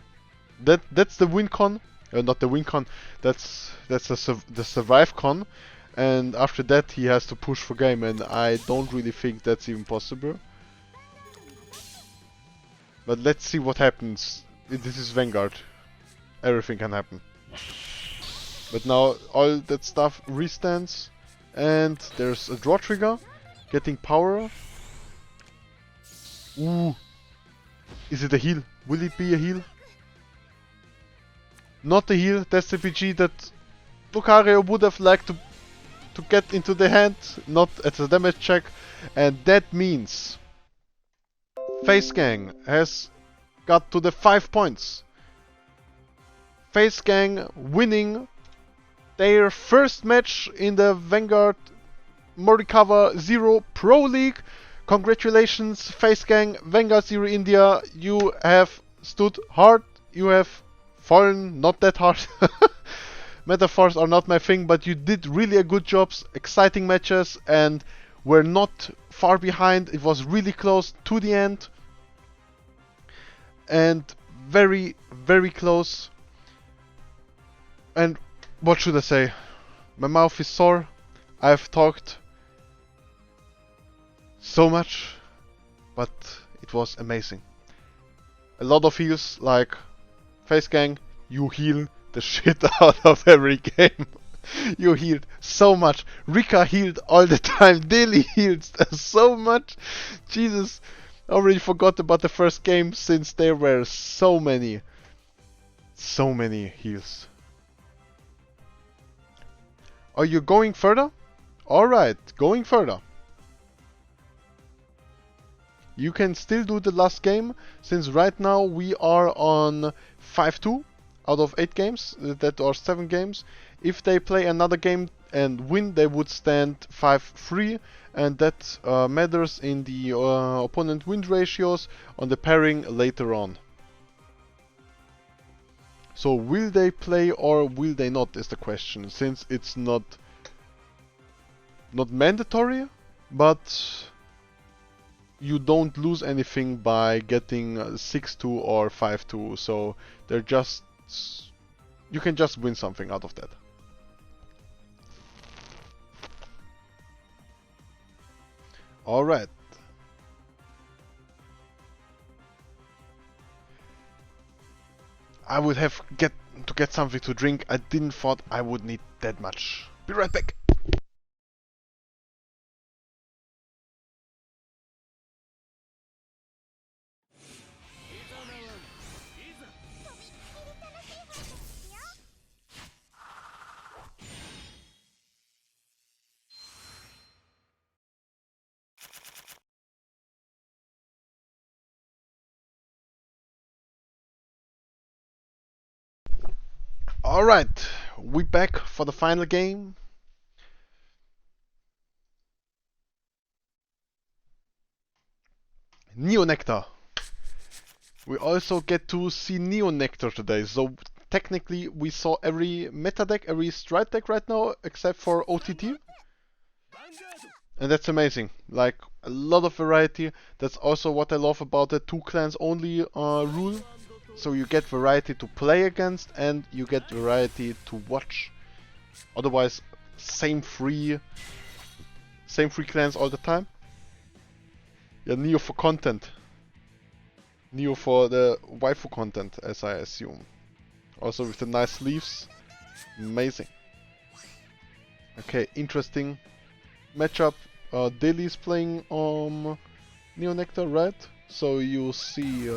That's the win con. Not the win con. That's the survive con. And after that he has to push for game, and I don't really think that's even possible. But let's see what happens. This is Vanguard. Everything can happen. But now all that stuff restands, and there's a draw trigger, getting power. Ooh. Is it a heal? Will it be a heal? Not a heal. That's the PG that Lucario would have liked to get into the hand, not at a damage check, and that means Facegang has got to the 5 points. Facegang winning their first match in the Vanguard Morikawa Zero Pro League. Congratulations, Facegang, Vanguard Zero India. You have stood hard. You have fallen not that hard. Metaphors are not my thing, but you did really a good job. Exciting matches, and were not far behind. It was really close to the end, and very, very close. And what should I say? My mouth is sore. I've talked so much, but it was amazing. A lot of heals, like Facegang, you heal the shit out of every game. You healed so much. Rika healed all the time. Daily healed so much. Jesus, I already forgot about the first game, since there were so many heals. Are you going further? Alright, going further. You can still do the last game, since right now we are on 5-2 out of 8 games, that are 7 games. If they play another game and win, they would stand 5-3, and that matters in the opponent win ratios on the pairing later on. So will they play or will they not is the question, since it's not mandatory, but you don't lose anything by getting 6-2 or 5-2, so they're just... you can just win something out of that. Alright. I would have to get something to drink. I didn't thought I would need that much. Be right back. Alright, we back for the final game. Neo Nectar. We also get to see Neo Nectar today, so technically we saw every meta deck, every stride deck right now, except for OTT. And that's amazing, like a lot of variety. That's also what I love about the 2 clans only rule. So you get variety to play against and you get variety to watch. Otherwise, same three clans all the time. Yeah, Neo for content. Neo for the waifu content, as I assume. Also with the nice sleeves. Amazing. Okay, interesting matchup. Daily is playing Neo Nectar, right? So you see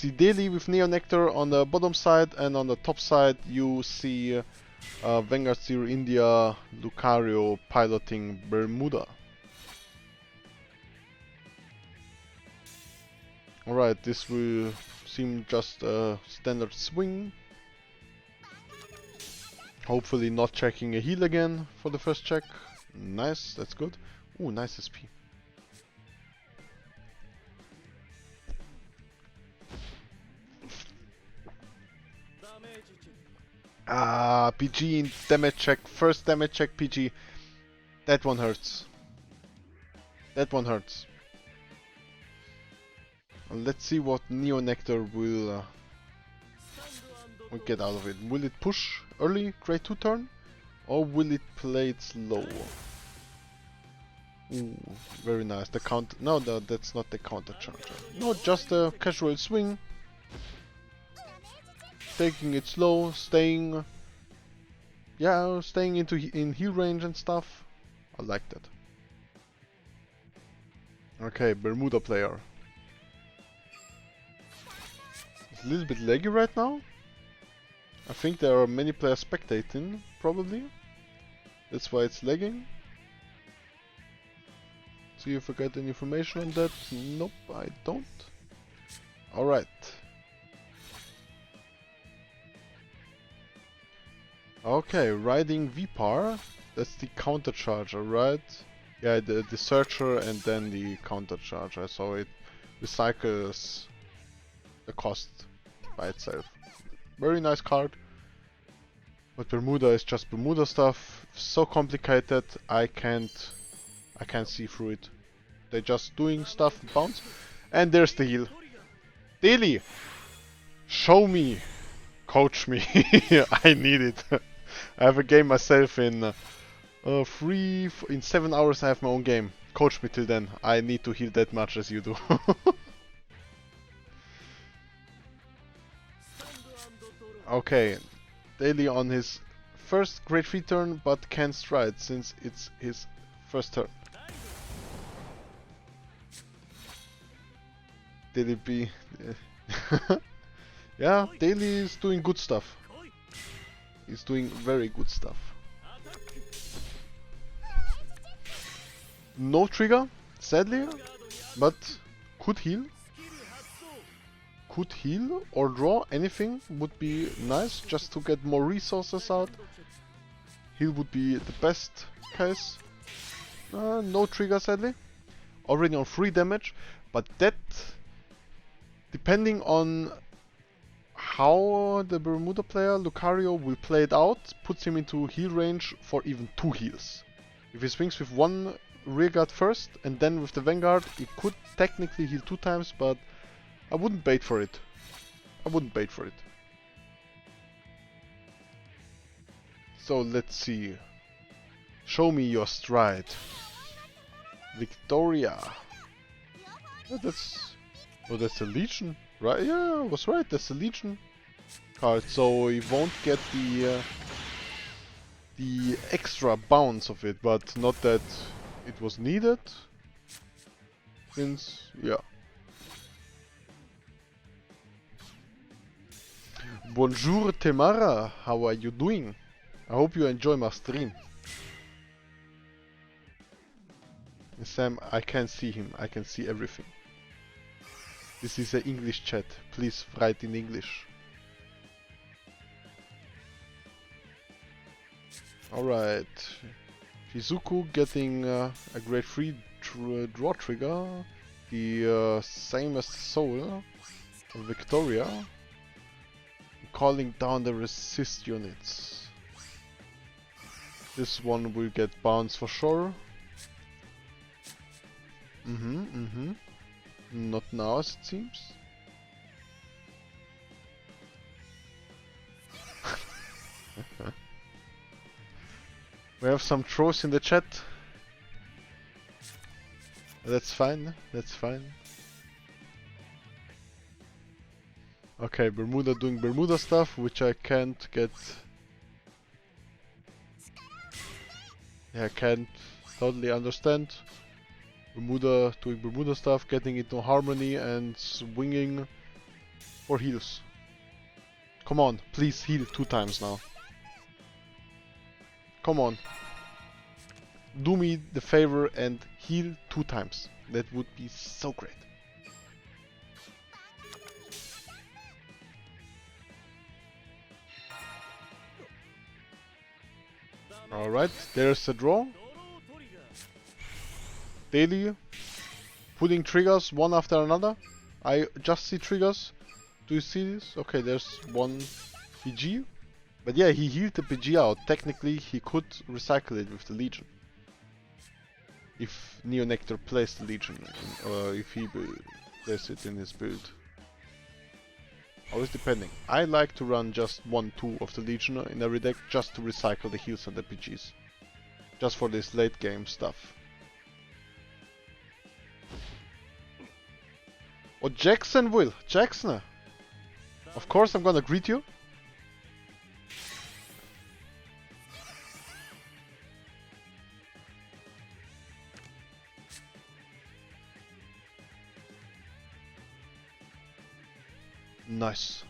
Daily with Neo Nectar on the bottom side, and on the top side you see Vanguard Zero India, Lucario piloting Bermuda. Alright, this will seem just a standard swing. Hopefully not checking a heal again for the first check. Nice, that's good. Ooh, nice SP. Ah, PG in damage check. First damage check PG. That one hurts. That one hurts. Let's see what Neo Nectar will get out of it. Will it push early, grade 2 turn? Or will it play it slow? Ooh, very nice. The count. No, that's not the counter charger. No, just a casual swing. Taking it slow, staying in heal range and stuff. I like that. Okay, Bermuda player. It's a little bit laggy right now. I think there are many players spectating, probably. That's why it's lagging. See if I got any information on that. Nope, I don't. Alright. Okay, riding Vipar. That's the counter charger, right? Yeah, the searcher and then the counter charger. So it recycles the cost by itself. Very nice card. But Bermuda is just Bermuda stuff. So complicated, I can't see through it. They're just doing stuff, bounce. And there's the heal. Daily! Show me! Coach me! I need it. I have a game myself in 7 hours. I have my own game. Coach me till then. I need to heal that much as you do. Okay, Daily on his first grade 3 turn, but can stride since it's his first turn. Daily B. Yeah, Daily is doing good stuff. He's doing very good stuff. No trigger, sadly, but could heal. Could heal or draw. Anything would be nice just to get more resources out. Heal would be the best case. No trigger sadly. Already on 3 damage, but that, depending on how the Bermuda player, Lucario, will play it out, puts him into heal range for even 2 heals. If he swings with 1 rearguard first and then with the Vanguard, he could technically heal 2 times, but I wouldn't bait for it. I wouldn't bait for it. So let's see. Show me your stride. Victoria. Oh, that's a Legion, right? Yeah, I was right. That's a Legion card. So he won't get the extra bounce of it, but not that it was needed. Since yeah. Bonjour Temara, how are you doing? I hope you enjoy my stream. Sam, I can't see him. I can see everything. This is an English chat. Please write in English. Alright. Shizuku getting a grade 3 draw trigger. The same as Soul. Victoria. Calling down the resist units. This one will get bounced for sure. Not now, as it seems. We have some trolls in the chat. That's fine, that's fine. Okay, Bermuda doing Bermuda stuff, which I can't get. Yeah, I can't totally understand. Bermuda doing Bermuda stuff, getting into harmony and swinging for heals. Come on, please heal 2 times now. Come on. Do me the favor and heal 2 times. That would be so great. Alright, there's the draw. Daily putting triggers one after another. I just see triggers. Do you see this? Okay, there's one PG. But yeah, he healed the PG out. Technically, he could recycle it with the Legion. If Neonectar plays the Legion, or if he plays it in his build. Always depending. I like to run just 1-2 of the Legion in every deck just to recycle the heals and the PGs. Just for this late game stuff. Oh, Jackson will. Jackson. Of course I'm gonna greet you. Nice.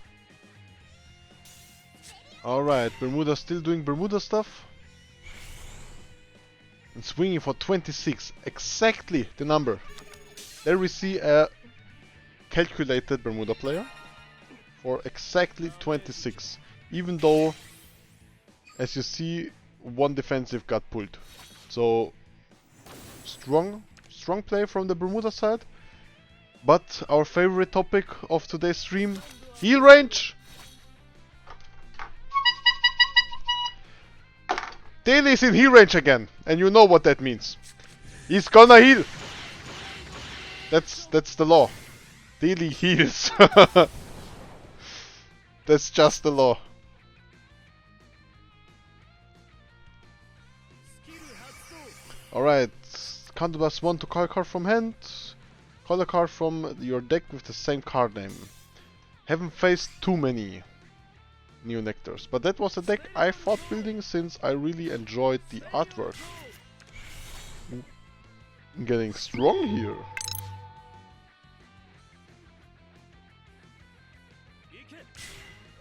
Alright, Bermuda still doing Bermuda stuff. And swinging for 26. Exactly the number. There we see a calculated Bermuda player. For exactly 26. Even though, as you see, one defensive got pulled. So, strong play from the Bermuda side. But our favorite topic of today's stream, heal range! Daily is in heal range again, and you know what that means. He's gonna heal! That's the law. Daily heals. That's just the law. Alright, counterblast 1 to call a card from hand. Call a card from your deck with the same card name. Haven't faced too many Neonectars, but that was a deck I thought building since I really enjoyed the artwork. I'm getting strong here.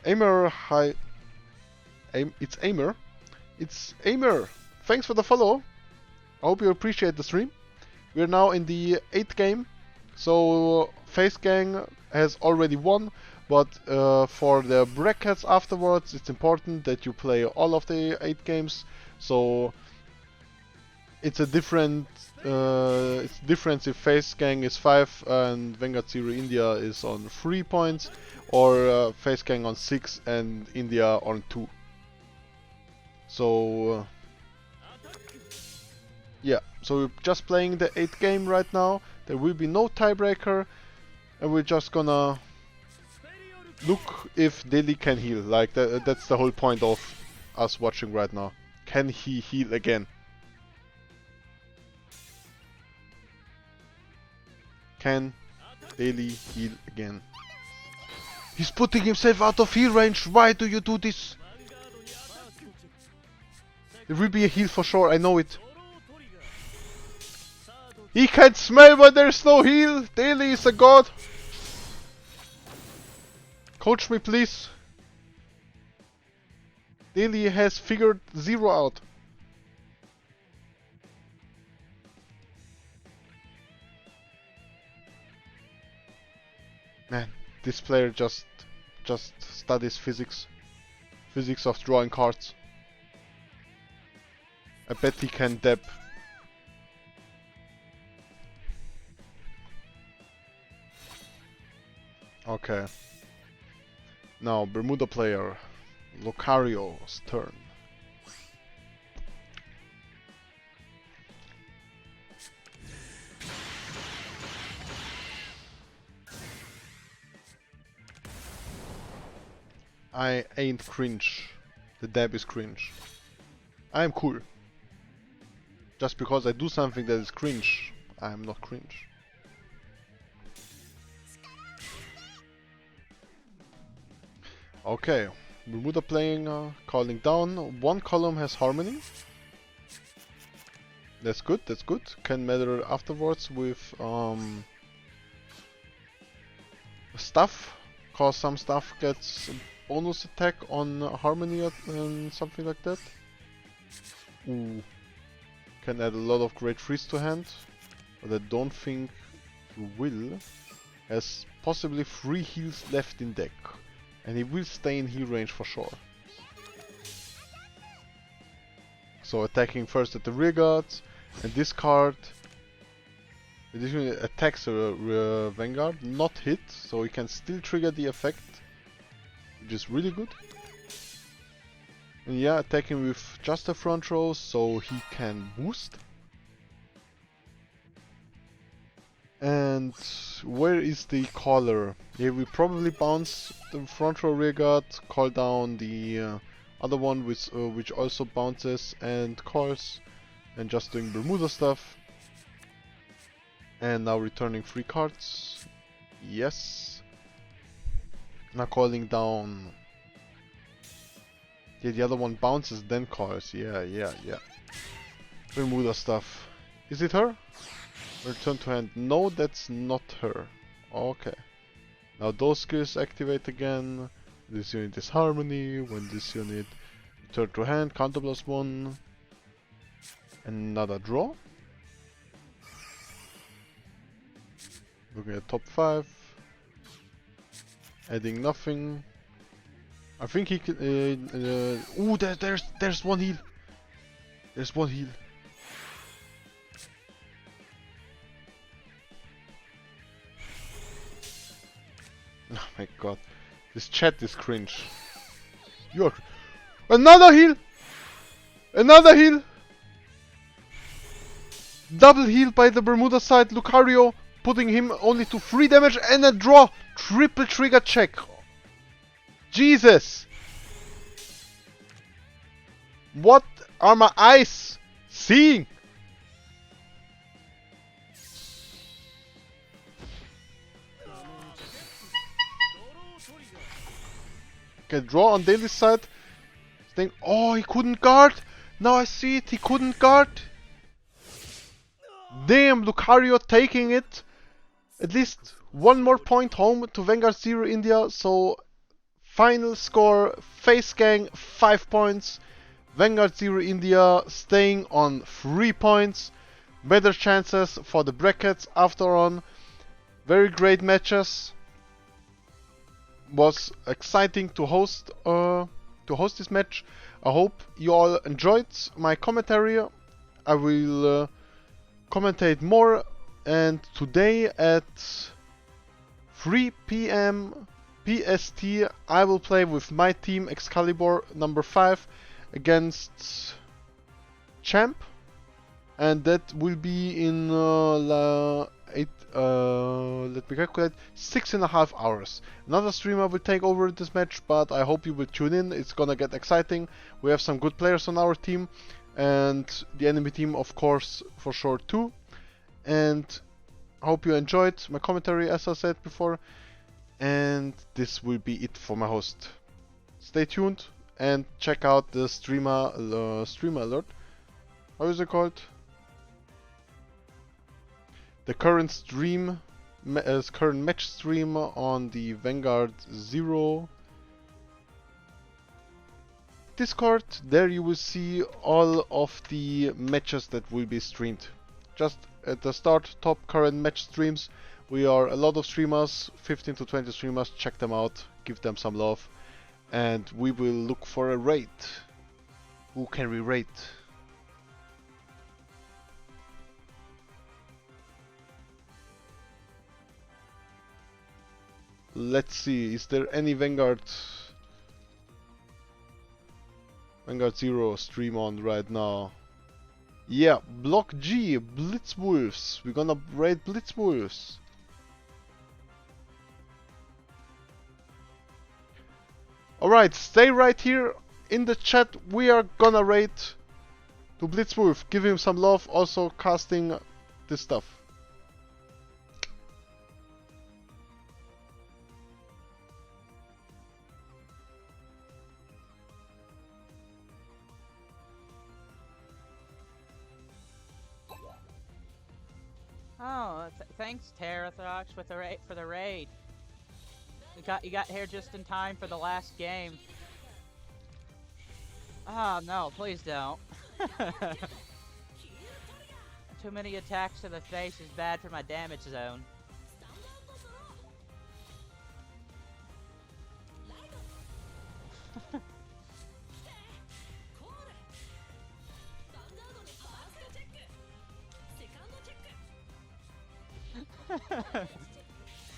Aimer, hi. It's Aimer. It's Aimer. Thanks for the follow. I hope you appreciate the stream. We're now in the 8th game So Facegang has already won, but for the brackets afterwards, it's important that you play all of the 8 games. So it's a different it's difference if Facegang is 5 and Vanguard Zero India is on 3 points, or Facegang on 6 and India on 2. So yeah, so we're just playing the 8th game right now. There will be no tiebreaker, and we're just gonna look if Delhi can heal. Like that's the whole point of us watching right now. Can he heal again? Can Delhi heal again? He's putting himself out of heal range. Why do you do this? There will be a heal for sure, I know it. He can smell when there's no heal. Delhi is a god. Coach me, please. Delhi has figured Zero out. Man, this player just studies physics. Physics of drawing cards. I bet he can deb. Okay. Now, Bermuda player, Lucario's turn. I ain't cringe. The dab is cringe. I am cool. Just because I do something that is cringe, I am not cringe. Okay, Bermuda playing, calling down. One column has harmony. That's good, that's good. Can matter afterwards with stuff, cause some stuff gets bonus attack on harmony and something like that. Ooh. Can add a lot of great freeze to hand, but I don't think you will. Has possibly 3 heals left in deck, and he will stay in heal range for sure. So attacking first at the rear guard, and this card additionally attacks the Vanguard, not hit, so he can still trigger the effect, which is really good. And yeah, attacking with just a front row, so he can boost. And where is the caller? He will probably bounce the front row rear guard, call down the other one which also bounces and calls, and just doing Bermuda stuff. And now returning 3 cards. Yes. Now calling down. Yeah, the other one bounces then calls. Yeah. Bermuda stuff. Is it her? Return to hand. No, that's not her. Okay. Now those skills activate again. This unit is harmony. When this unit return to hand, counter +1. Another draw. Looking at top 5. Adding nothing. I think he could. Ooh, there's one heal. There's one heal. Oh my god, this chat is cringe. You're another heal. Another heal. Double heal by the Bermuda side. Lucario putting him only to 3 damage and a draw. Triple trigger check. Jesus! What are my eyes seeing? Okay, draw on Daily's side. Think, oh, he couldn't guard. Now I see it, he couldn't guard. Damn, Lucario taking it. At least 1 more point home to Vanguard Zero India. So final score, Facegang 5 points, Vanguard Zero India staying on 3 points. Better chances for the brackets after on. Very great matches. Was exciting to host this match. I hope you all enjoyed my commentary. I will commentate more, and today at 3 p.m. PST I will play with my team Excalibur number 5 against Champ, and that will be in let me calculate, 6.5 hours. Another streamer will take over this match, but I hope you will tune in. It's gonna get exciting. We have some good players on our team, and the enemy team, of course, for sure too. And I hope you enjoyed my commentary, as I said before. And this will be it for my host. Stay tuned and check out the streamer alert. How is it called? The current stream, current match stream on the Vanguard 0 Discord. There you will see all of the matches that will be streamed. Just at the start, top current match streams. We are a lot of streamers, 15 to 20 streamers. Check them out, give them some love, and we will look for a raid. Who can we raid? Let's see, is there any Vanguard 0 stream on right now? Yeah, Block G, Blitzwolves. We're gonna raid Blitzwolves. Alright, stay right here in the chat. We are gonna raid to Blitzwolf. Give him some love, also casting this stuff. Oh, thanks, Terathrox, for the raid. You got here just in time for the last game. Oh no, please don't. Too many attacks to the face is bad for my damage zone.